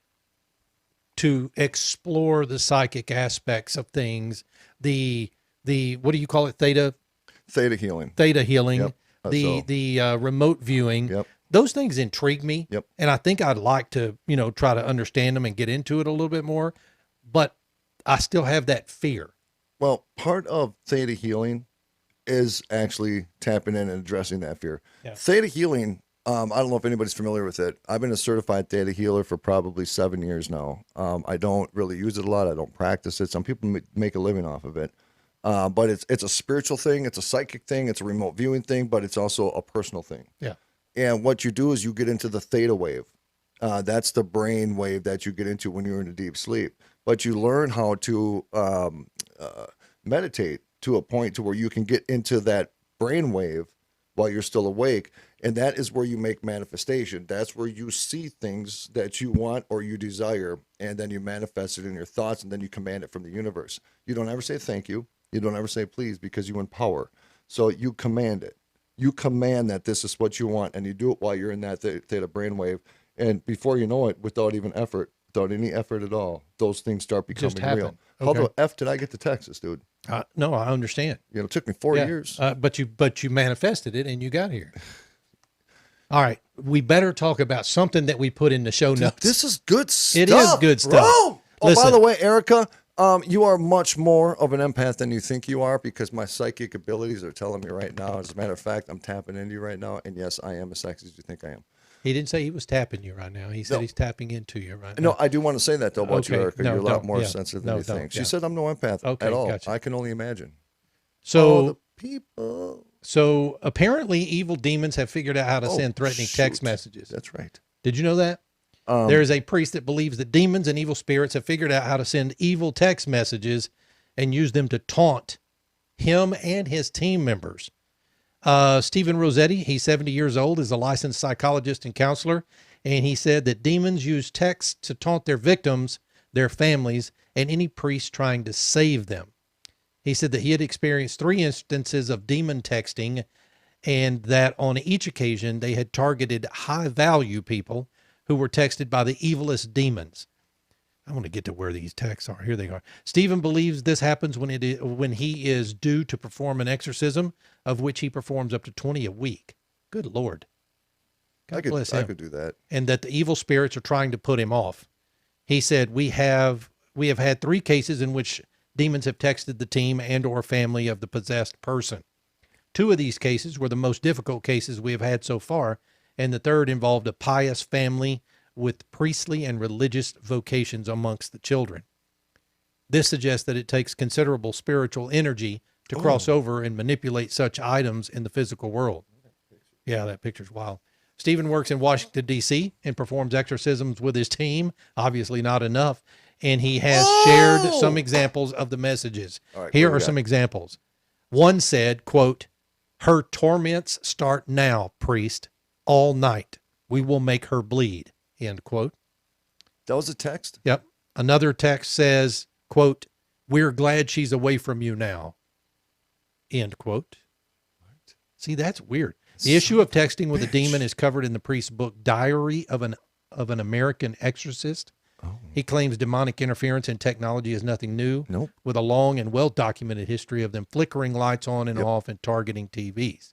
explore the psychic aspects of things. The what do you call it? Theta healing. healing. Yep. The remote viewing. Yep. Those things intrigue me. Yep. And I think I'd like to, try to understand them and get into it a little bit more, but I still have that fear. Well, part of theta healing is actually tapping in and addressing that fear. Yeah. Theta healing, I don't know if anybody's familiar with it. I've been a certified theta healer for probably 7 years now. I don't really use it a lot. I don't practice it. Some people make a living off of it. But it's a spiritual thing. It's a psychic thing. It's a remote viewing thing, but it's also a personal thing. Yeah. And what you do is you get into the theta wave. That's the brain wave that you get into when you're in a deep sleep. But you learn how to meditate to a point to where you can get into that brain wave while you're still awake. And that is where you make manifestation. That's where you see things that you want or you desire, and then you manifest it in your thoughts, and then you command it from the universe. You don't ever say thank you. You don't ever say please because you empower. So you command it. You command that this is what you want, and you do it while you're in that theta brainwave. And before you know it, without even effort, without any effort at all, those things start becoming Just happen. real. How Okay. the F did I get to Texas, dude? No, I understand. You know, it took me 4 Yeah. years. But you manifested it and you got here. All right. We better talk about something that we put in the show Dude, notes. this is good stuff. It is good stuff. Bro! Oh, by Listen. the way, Erica, you are much more of an empath than you think you are because my psychic abilities are telling me right now. As a matter of fact, I'm tapping into you right now. And yes, I am as sexy as you think I am. He didn't say he was tapping you right now. He said No. he's tapping into you right now. No, I do want to say that, though, about you, Okay. Erica. No, You're a lot don't. more Yeah. sensitive No, than you don't. think. She Yeah. said I'm no empath Okay, at all. gotcha. I can only imagine. So the people. So apparently evil demons have figured out how to send threatening text shoot. messages. That's right. Did you know that? There is a priest that believes that demons and evil spirits have figured out how to send evil text messages and use them to taunt him and his team members. Stephen Rossetti, he's 70 years old, is a licensed psychologist and counselor, and he said that demons use texts to taunt their victims, their families, and any priest trying to save them. He said that he had experienced 3 instances of demon texting, and that on each occasion they had targeted high-value people who were texted by the evilest demons. I want to get to where these texts are. Here they are. Stephen believes this happens when he is due to perform an exorcism, of which he performs up to 20 a week. Good Lord. God bless him. I could do that. And that the evil spirits are trying to put him off. He said, we have had 3 cases in which demons have texted the team and or family of the possessed person. 2 of these cases were the most difficult cases we have had so far, and the third involved a pious family with priestly and religious vocations amongst the children. This suggests that it takes considerable spiritual energy to cross over and manipulate such items in the physical world. Yeah, that picture's wild. Stephen works in Washington, D.C. and performs exorcisms with his team, obviously not enough, and he has shared some examples of the messages. All right, Here what do are we some got? examples. One said, quote, "Her torments start now, priest, all night. We will make her bleed," end quote. That was a text? Yep. Another text says, quote, "We're glad she's away from you now," end quote. See, that's weird. The issue of texting with a demon is covered in the priest's book, Diary of an American Exorcist. He claims demonic interference in technology is nothing new, Nope. with a long and well-documented history of them flickering lights on and off and targeting TVs.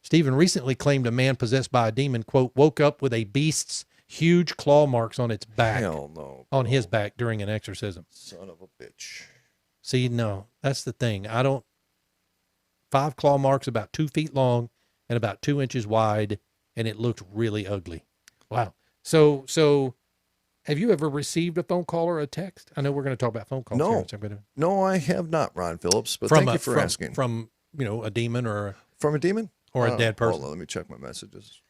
Stephen recently claimed a man possessed by a demon, quote, woke up with a beast's huge claw marks on its back, Hell no. on his back during an exorcism. Son of a bitch. See, no, that's the thing. 5 claw marks about 2 feet long and about 2 inches wide, and it looked really ugly. Wow. So have you ever received a phone call or a text? I know we're going to talk about phone calls. No. Here, so I'm going to, No, I have not, Ron Phillips, but thank you for asking. From, a demon or From a demon? or a dead person. Hold on, let me check my messages.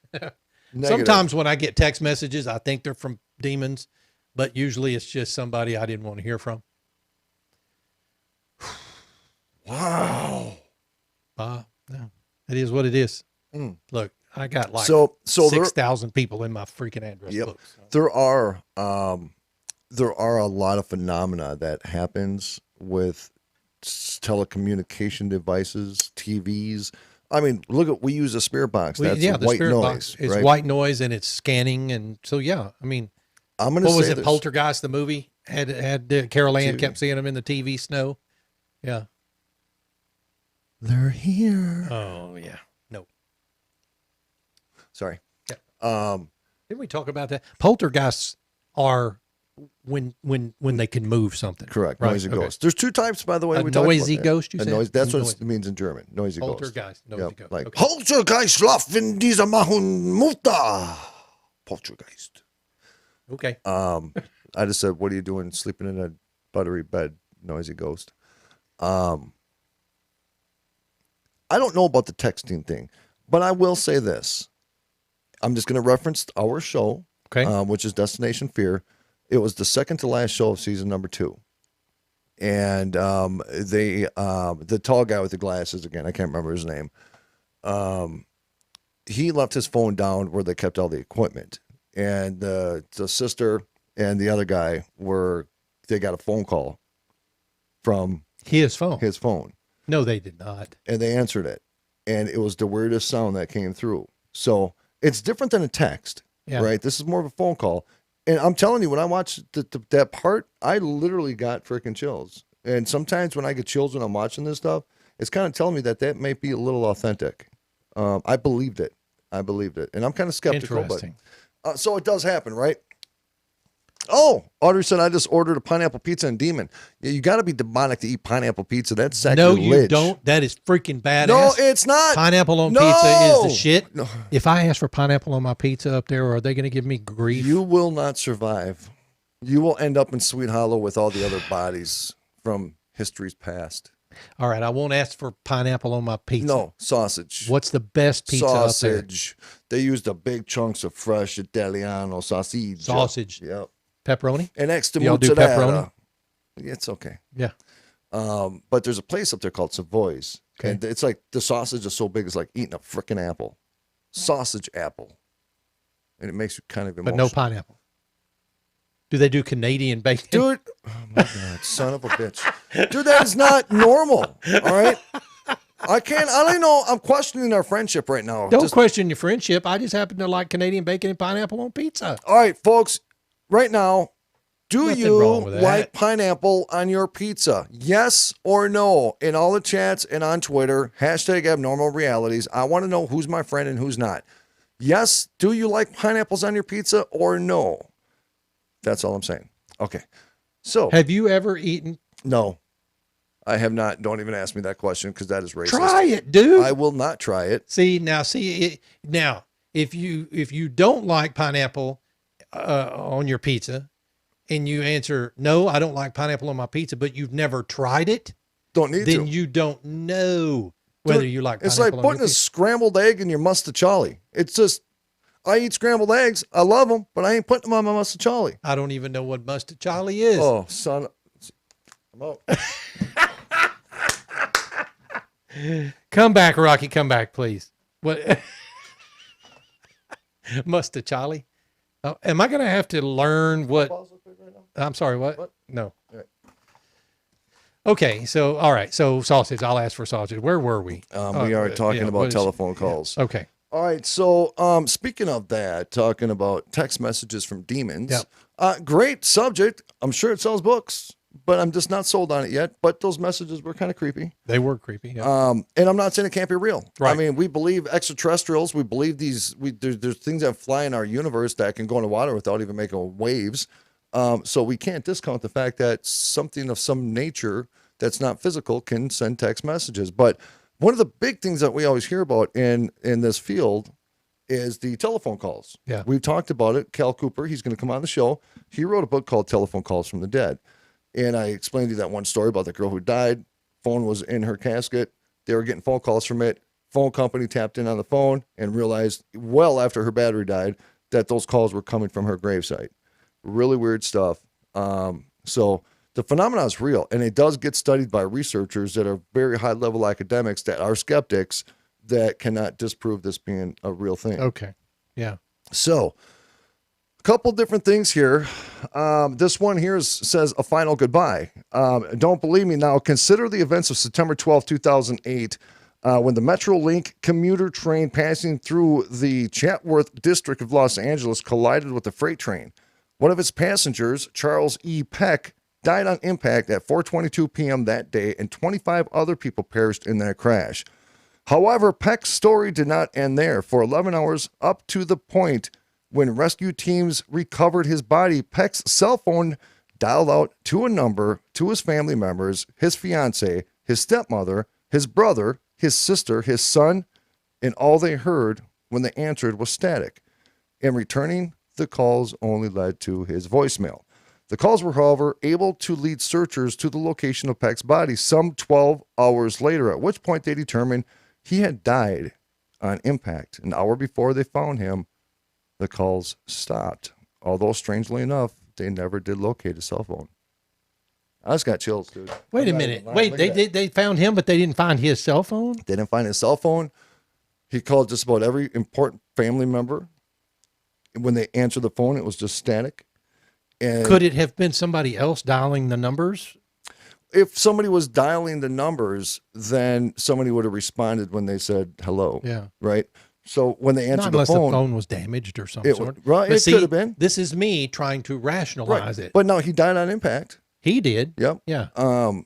Sometimes when I get text messages, I think they're from demons, but usually it's just somebody I didn't want to hear from. Wow. No, it is what it is. Mm. Look, I got like So there- 6,000 people in my freaking address Yep. book. So. There are a lot of phenomena that happens with telecommunication devices, TVs. I mean, we use a spirit box. That's the white spirit noise, box. It's right? white noise and it's scanning, and so yeah. I mean, I'm going to say what was it? this. Poltergeist, the movie had Carol Ann TV. kept seeing them in the TV snow. Yeah. They're here. Oh yeah. No. Sorry. Yeah. Didn't we talk about that? Poltergeists are when they can move something. Correct. Right, Noisy okay. ghost. There's 2 types, by the way. A we talked noisy about that. ghost, you A said? noise, that's what Noise. it means in German. Noisy ghost. Poltergeist, noisy ghost. Like, Okay. Poltergeist schlafen dieser machen Mutter. Poltergeist. Okay. I just said, what are you doing sleeping in a buttery bed, noisy ghost? I don't know about the texting thing, but I will say this. I'm just going to reference our show, Okay. which is Destination Fear. It was the second to last show of season number 2. And the tall guy with the glasses, again, I can't remember his name. He left his phone down where they kept all the equipment. And the sister and the other guy were they got a phone call from His phone. his phone, No, they did not. and they answered it, and it was the weirdest sound that came through. So it's different than a text, Yeah. right? This is more of a phone call. And I'm telling you, when I watched that part, I literally got freaking chills. And sometimes when I get chills when I'm watching this stuff, it's kind of telling me that might be a little authentic. I believed it. And I'm kind of skeptical. Interesting. But, so it does happen, right? Oh, Audrey said, I just ordered a pineapple pizza and demon. Yeah, you got to be demonic to eat pineapple pizza. That's sacrilege. No, you don't. That is freaking badass. No, it's not. Pineapple on No. pizza is the shit. No. If I ask for pineapple on my pizza up there, are they going to give me grief? You will not survive. You will end up in Sweet Hollow with all the other bodies from history's past. All right, I won't ask for pineapple on my pizza. No, sausage. What's the best pizza sausage? They used the big chunks of fresh Italiano sausage. Sausage. Yep. Pepperoni? And extra Y'all do mozzarella. pepperoni? It's okay. Yeah. But there's a place up there called Savoy's. Okay. And it's like the sausage is so big, it's like eating a freaking apple. Sausage apple. And it makes you kind of But emotional. no pineapple. Do they do Canadian bacon? Dude, oh my God, son of a bitch. Dude, that is not normal. All right? I don't know. I'm questioning our friendship right now. Don't question your friendship. I just happen to like Canadian bacon and pineapple on pizza. All right, folks, right now, do Nothing you wrong with that. like pineapple on your pizza? Yes or no? In all the chats and on Twitter, hashtag abnormal realities. I want to know who's my friend and who's not. Yes, do you like pineapples on your pizza or no? That's all I'm saying. Okay. So, Have you ever eaten? no, I have not. Don't even ask me that question because that is racist. Try it, dude. I will not try it. Now, if you don't like pineapple on your pizza, and you answer no, I don't like pineapple on my pizza, but you've never tried it, Don't need then to. you don't know whether Dude, you like it's pineapple like on putting your a pizza. scrambled egg in your mustachali. It's just, I eat scrambled eggs. I love them, but I ain't putting them on my mustachali. I don't even know what mustachali is. Oh, son. I'm out. Come back, Rocky. Come back, please. What? Mustachali? Oh, am I going to have to learn what? I'm sorry, what? No. Right. Okay, so, all right. So, sausage. I'll ask for sausage. Where were we? We are talking yeah, about what is- telephone calls. Okay. All right. So, speaking of that, talking about text messages from demons. Yep. Great subject. I'm sure it sells books, but I'm just not sold on it yet. But those messages were kind of creepy. They were creepy. Yeah. And I'm not saying it can't be real. I Right. mean, we believe extraterrestrials. We believe these. There's things that fly in our universe that can go in the water without even making waves. So we can't discount the fact that something of some nature that's not physical can send text messages. But one of the big things that we always hear about in this field is the telephone calls. Yeah. We've talked about it. Cal Cooper, he's going to come on the show. He wrote a book called Telephone Calls from the Dead. And I explained to you that one story about the girl who died. Phone was in her casket. They were getting phone calls from it. Phone company tapped in on the phone and realized well after her battery died that those calls were coming from her gravesite. Really weird stuff. So the phenomenon is real, and it does get studied by researchers that are very high-level academics that are skeptics that cannot disprove this being a real thing. Okay. Yeah. So, a couple different things here. This one here says a final goodbye. Don't believe me now. Consider the events of September 12, 2008, when the Metrolink commuter train passing through the Chatworth district of Los Angeles collided with a freight train. One of its passengers, Charles E. Peck, died on impact at 4:22 p.m. that day, and 25 other people perished in that crash. However, Peck's story did not end there. For 11 hours, up to the point when rescue teams recovered his body, Peck's cell phone dialed out to a number to his family members, his fiancée, his stepmother, his brother, his sister, his son, and all they heard when they answered was static. In returning, the calls only led to his voicemail. The calls were, however, able to lead searchers to the location of Peck's body some 12 hours later, at which point they determined he had died on impact. An hour before they found him, the calls stopped. Although, strangely enough, they never did locate his cell phone. I just got chills, dude. Wait a minute. Wait, they found him, but they didn't find his cell phone? They didn't find his cell phone. He called just about every important family member. When they answered the phone, it was just static. And Could it have been somebody else dialing the numbers? if somebody was dialing the numbers, then somebody would have responded when they said hello. Yeah. Right. So when they Not answered the unless phone, the phone was damaged or some it, sort. right, But it could have been. This is me trying to rationalize it. But no, he died on impact. He did. Yep. Yeah.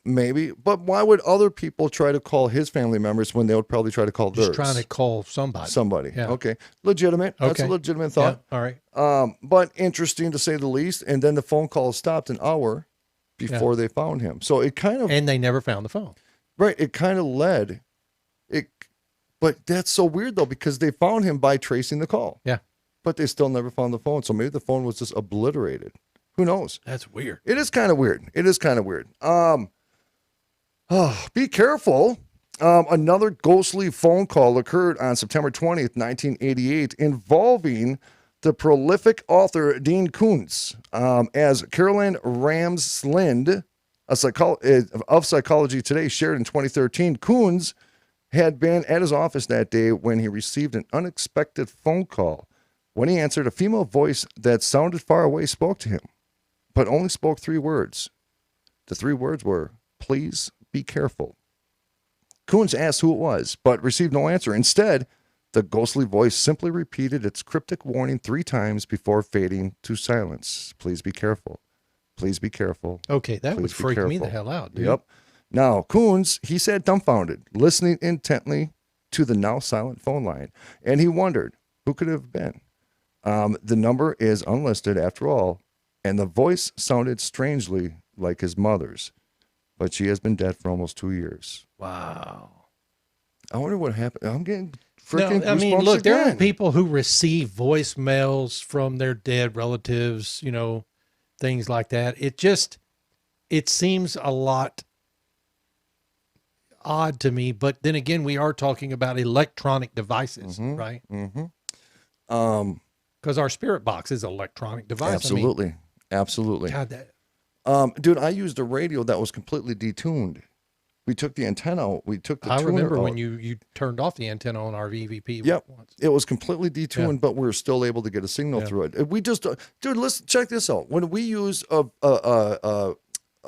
Maybe. But why would other people try to call his family members when they would probably try to call Just theirs? trying to call somebody. Somebody. Yeah. Okay. Legitimate. That's a Okay. legitimate thought. Yeah. All right. But interesting to say the least. And then the phone call stopped an hour before they found him. So it kind of, And they never found the phone. right, it kind of led it. But that's so weird though, because they found him by tracing the call. Yeah. But they still never found the phone. So maybe the phone was just obliterated. Who knows? That's weird. It is kind of weird. It is kind of weird. Be careful. Another ghostly phone call occurred on September 20th, 1988, involving the prolific author Dean Koontz. As Caroline Ramslind of Psychology Today shared in 2013, Koontz had been at his office that day when he received an unexpected phone call. When he answered, a female voice that sounded far away spoke to him, but only spoke 3 words. The 3 words were, "Please be careful." Koontz asked who it was, but received no answer. Instead, the ghostly voice simply repeated its cryptic warning 3 times before fading to silence. Please be careful. Please be careful. Okay, that would Please be freak me the careful. hell out, dude. Yep. Now, Koontz, he sat dumbfounded, listening intently to the now silent phone line, and he wondered who could it have been. The number is unlisted after all, and the voice sounded strangely like his mother's, but she has been dead for almost 2 years. Wow. I wonder what happened. I'm getting freaking No, I mean, goosebumps look, there are again. people who receive voicemails from their dead relatives, you know, things like that. It seems a lot odd to me, but then again, we are talking about electronic devices, right? Mm-hmm. Because our spirit box is an electronic device. Absolutely. Absolutely. I mean, God, Dude, I used a radio that was completely detuned. We took the antenna out. We took the I tuner remember out. when you turned off the antenna on our VVP Yep. once. It was completely detuned, Yeah. but we were still able to get a signal Yeah. through it. We just, dude, listen, check this out. When we use a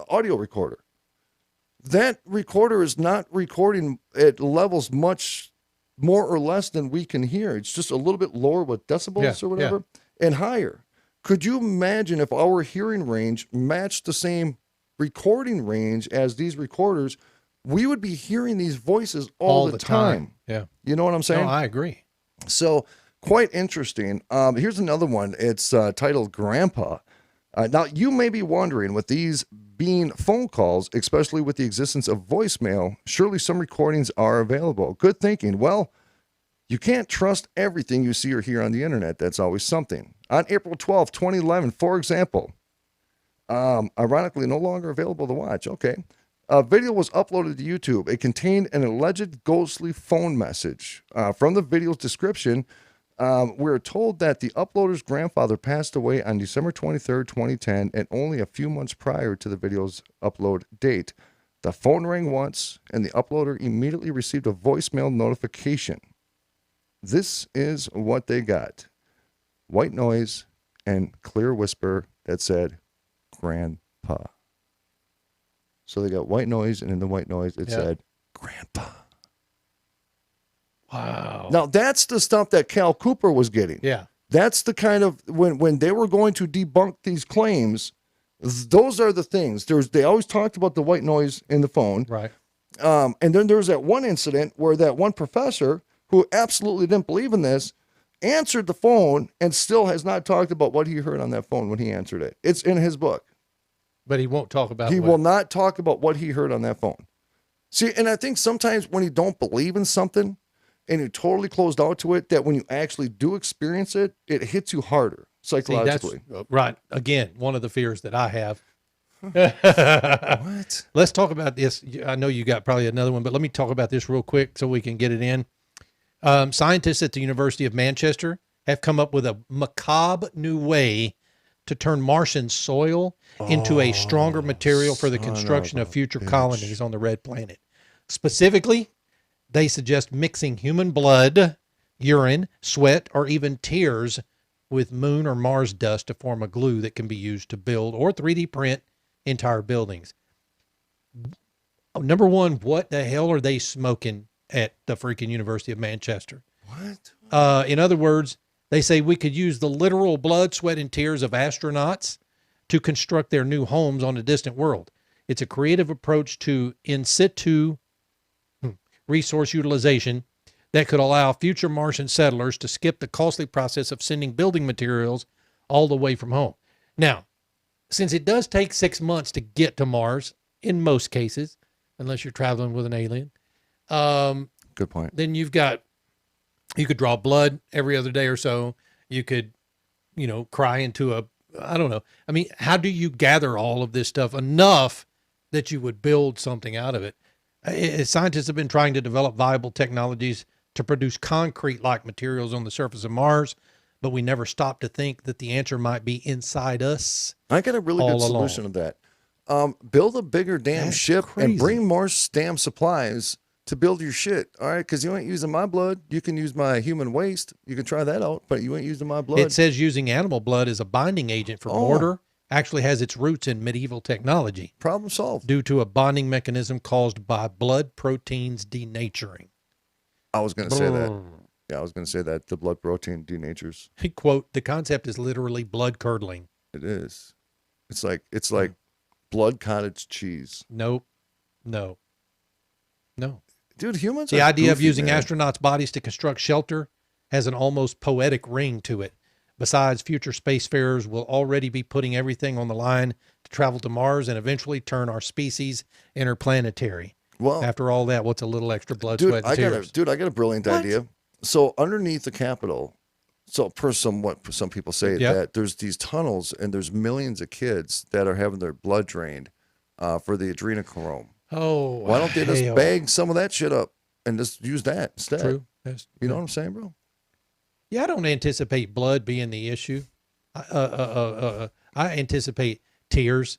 audio recorder, that recorder is not recording at levels much more or less than we can hear. It's just a little bit lower with decibels Yeah, or whatever, and higher. Could you imagine if our hearing range matched the same recording range as these recorders? We would be hearing these voices all the time. Yeah. You know what I'm saying? No, I agree. So quite interesting. Here's another one. It's titled Grandpa. Now, you may be wondering, with these being phone calls, especially with the existence of voicemail, surely some recordings are available. Good thinking. Well, you can't trust everything you see or hear on the internet. That's always something. On April 12, 2011, for example, ironically no longer available to watch. Okay. A video was uploaded to YouTube. It contained an alleged ghostly phone message. From the video's description, we're told that the uploader's grandfather passed away on December 23rd, 2010, and only a few months prior to the video's upload date. The phone rang once, and the uploader immediately received a voicemail notification. This is what they got. White noise and clear whisper that said, Grandpa. So they got white noise, and in the white noise, it said, Grandpa. Wow. Now, that's the stuff that Cal Cooper was getting. Yeah. That's the kind of, when they were going to debunk these claims, those are the things. They always talked about the white noise in the phone. Right. And then there was that one incident where that one professor who absolutely didn't believe in this answered the phone and still has not talked about what he heard on that phone when he answered it. It's in his book. But he won't talk about He what- will not talk about what he heard on that phone. See, and I think sometimes when you don't believe in something and you're totally closed out to it, that when you actually do experience it, it hits you harder See, that's psychologically. right. Again, one of the fears that I have. What? Let's talk about this. I know you got probably another one, but let me talk about this real quick so we can get it in. Scientists at the University of Manchester have come up with a macabre new way to turn Martian soil into a stronger material for the construction of future colonies on the red planet. Specifically, they suggest mixing human blood, urine, sweat, or even tears with moon or Mars dust to form a glue that can be used to build or 3D print entire buildings. Number one, what the hell are they smoking at the freaking University of Manchester? What? In other words, they say we could use the literal blood, sweat, and tears of astronauts to construct their new homes on a distant world. It's a creative approach to in situ resource utilization that could allow future Martian settlers to skip the costly process of sending building materials all the way from home. Now, since it does take 6 months to get to Mars, in most cases, unless you're traveling with an alien, Good point. then you could draw blood every other day or so. You could, cry into I don't know. I mean, how do you gather all of this stuff enough that you would build something out of it? Scientists have been trying to develop viable technologies to produce concrete-like materials on the surface of Mars, but we never stopped to think that the answer might be inside us. I got a really all good solution to that. Build a bigger damn That's ship crazy. and bring more damn supplies to build your shit. All right, because you ain't using my blood. You can use my human waste. You can try that out, but you ain't using my blood. It says using animal blood as a binding agent for mortar actually has its roots in medieval technology. Problem solved. Due to a bonding mechanism caused by blood proteins denaturing. I was going to say that. Yeah, I was going to say that. The blood protein denatures. Quote, the concept is literally blood curdling. It is. It's like blood cottage cheese. Nope. No. Dude, humans The are idea of goofy, using man. astronauts' bodies to construct shelter has an almost poetic ring to it. Besides, future spacefarers will already be putting everything on the line to travel to Mars and eventually turn our species interplanetary. Well, After all that, what's a little extra blood, dude, sweat, and I tears? got a brilliant idea. So underneath the Capitol, so per some people say Yep. that there's these tunnels and there's millions of kids that are having their blood drained for the adrenochrome. Oh, Why don't they just hell. bag some of that shit up and just use that instead? True. That's- You know what I'm saying, bro? Yeah, I don't anticipate blood being the issue. I anticipate tears,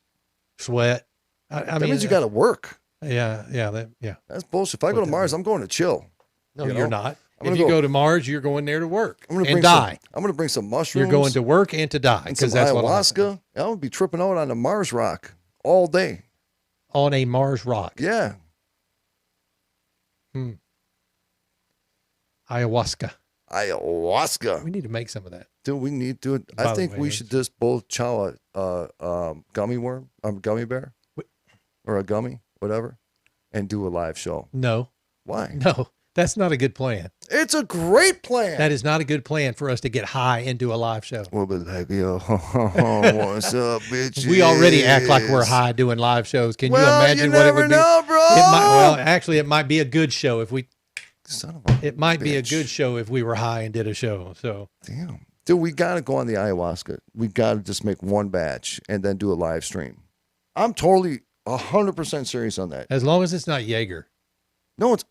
sweat. I That mean, means you got to work. Yeah. That's bullshit. If I go to Mars, I'm going to chill. No, You you're know? not. I'm If gonna you go- go to Mars, you're going there to work I'm gonna and bring die. I'm going to bring some mushrooms. You're going to work and to die and some because that's what ayahuasca. I'm going to be tripping out on the Mars rock all day. on a Mars rock. Yeah. Ayahuasca. Ayahuasca. We need to make some of that. Dude, we need to. By I the think way, we it's- should just both chow a gummy worm, gummy bear, or a gummy, whatever, and do a live show. No, Why? that's not a good plan. It's a great plan. That is not a good plan for us to get high and do a live show. We'll be like, yo, what's up, bitch? We already act like we're high doing live shows. Can you Well, imagine you what it never would be? know, bro. Actually, it might be a good show if we. Son of a It might be a bitch. good show if we were high and did a show. So Damn. Dude, we got to go on the ayahuasca. We got to just make one batch and then do a live stream. I'm totally 100% serious on that. as long as it's not Jaeger. No, it's.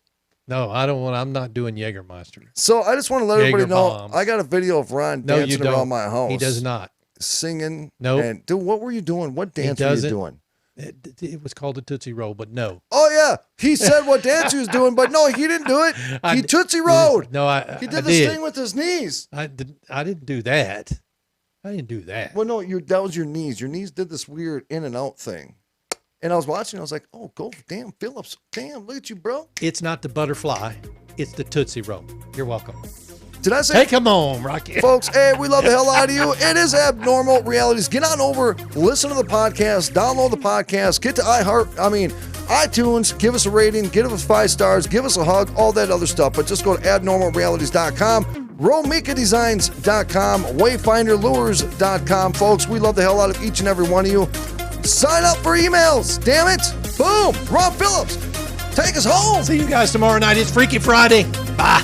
No, I don't want. I'm not doing Jägermeister. So I just want to let everybody Jaeger know bombs. I got a video of Ron No, you dancing don't. around my house. He does not. Singing. Nope. And dude, what were you doing? What dance were you doesn't. doing? It was called a Tootsie Roll, but no. Oh yeah, he said what dance he was doing, but no, he didn't do it. He Tootsie Rolled. No, He I did did. this thing with his knees. I didn't do that. I didn't do that. Well, no, that was your knees. Your knees did this weird in and out thing. And I was watching. I was like, oh, go, damn, Phillips. Damn, look at you, bro. It's not the butterfly. It's the Tootsie Roll. You're welcome. Did I say? Take him home, Rocky. Folks, hey, we love the hell out of you. It is Abnormal Realities. Get on over, listen to the podcast, download the podcast, get to iTunes, give us a rating, give us 5 stars, give us a hug, all that other stuff. But just go to abnormalrealities.com, romikadesigns.com, wayfinderlures.com. Folks, we love the hell out of each and every one of you. Sign up for emails, damn it. Boom. Ron Phillips, take us home. See you guys tomorrow night. It's Freaky Friday. Bye.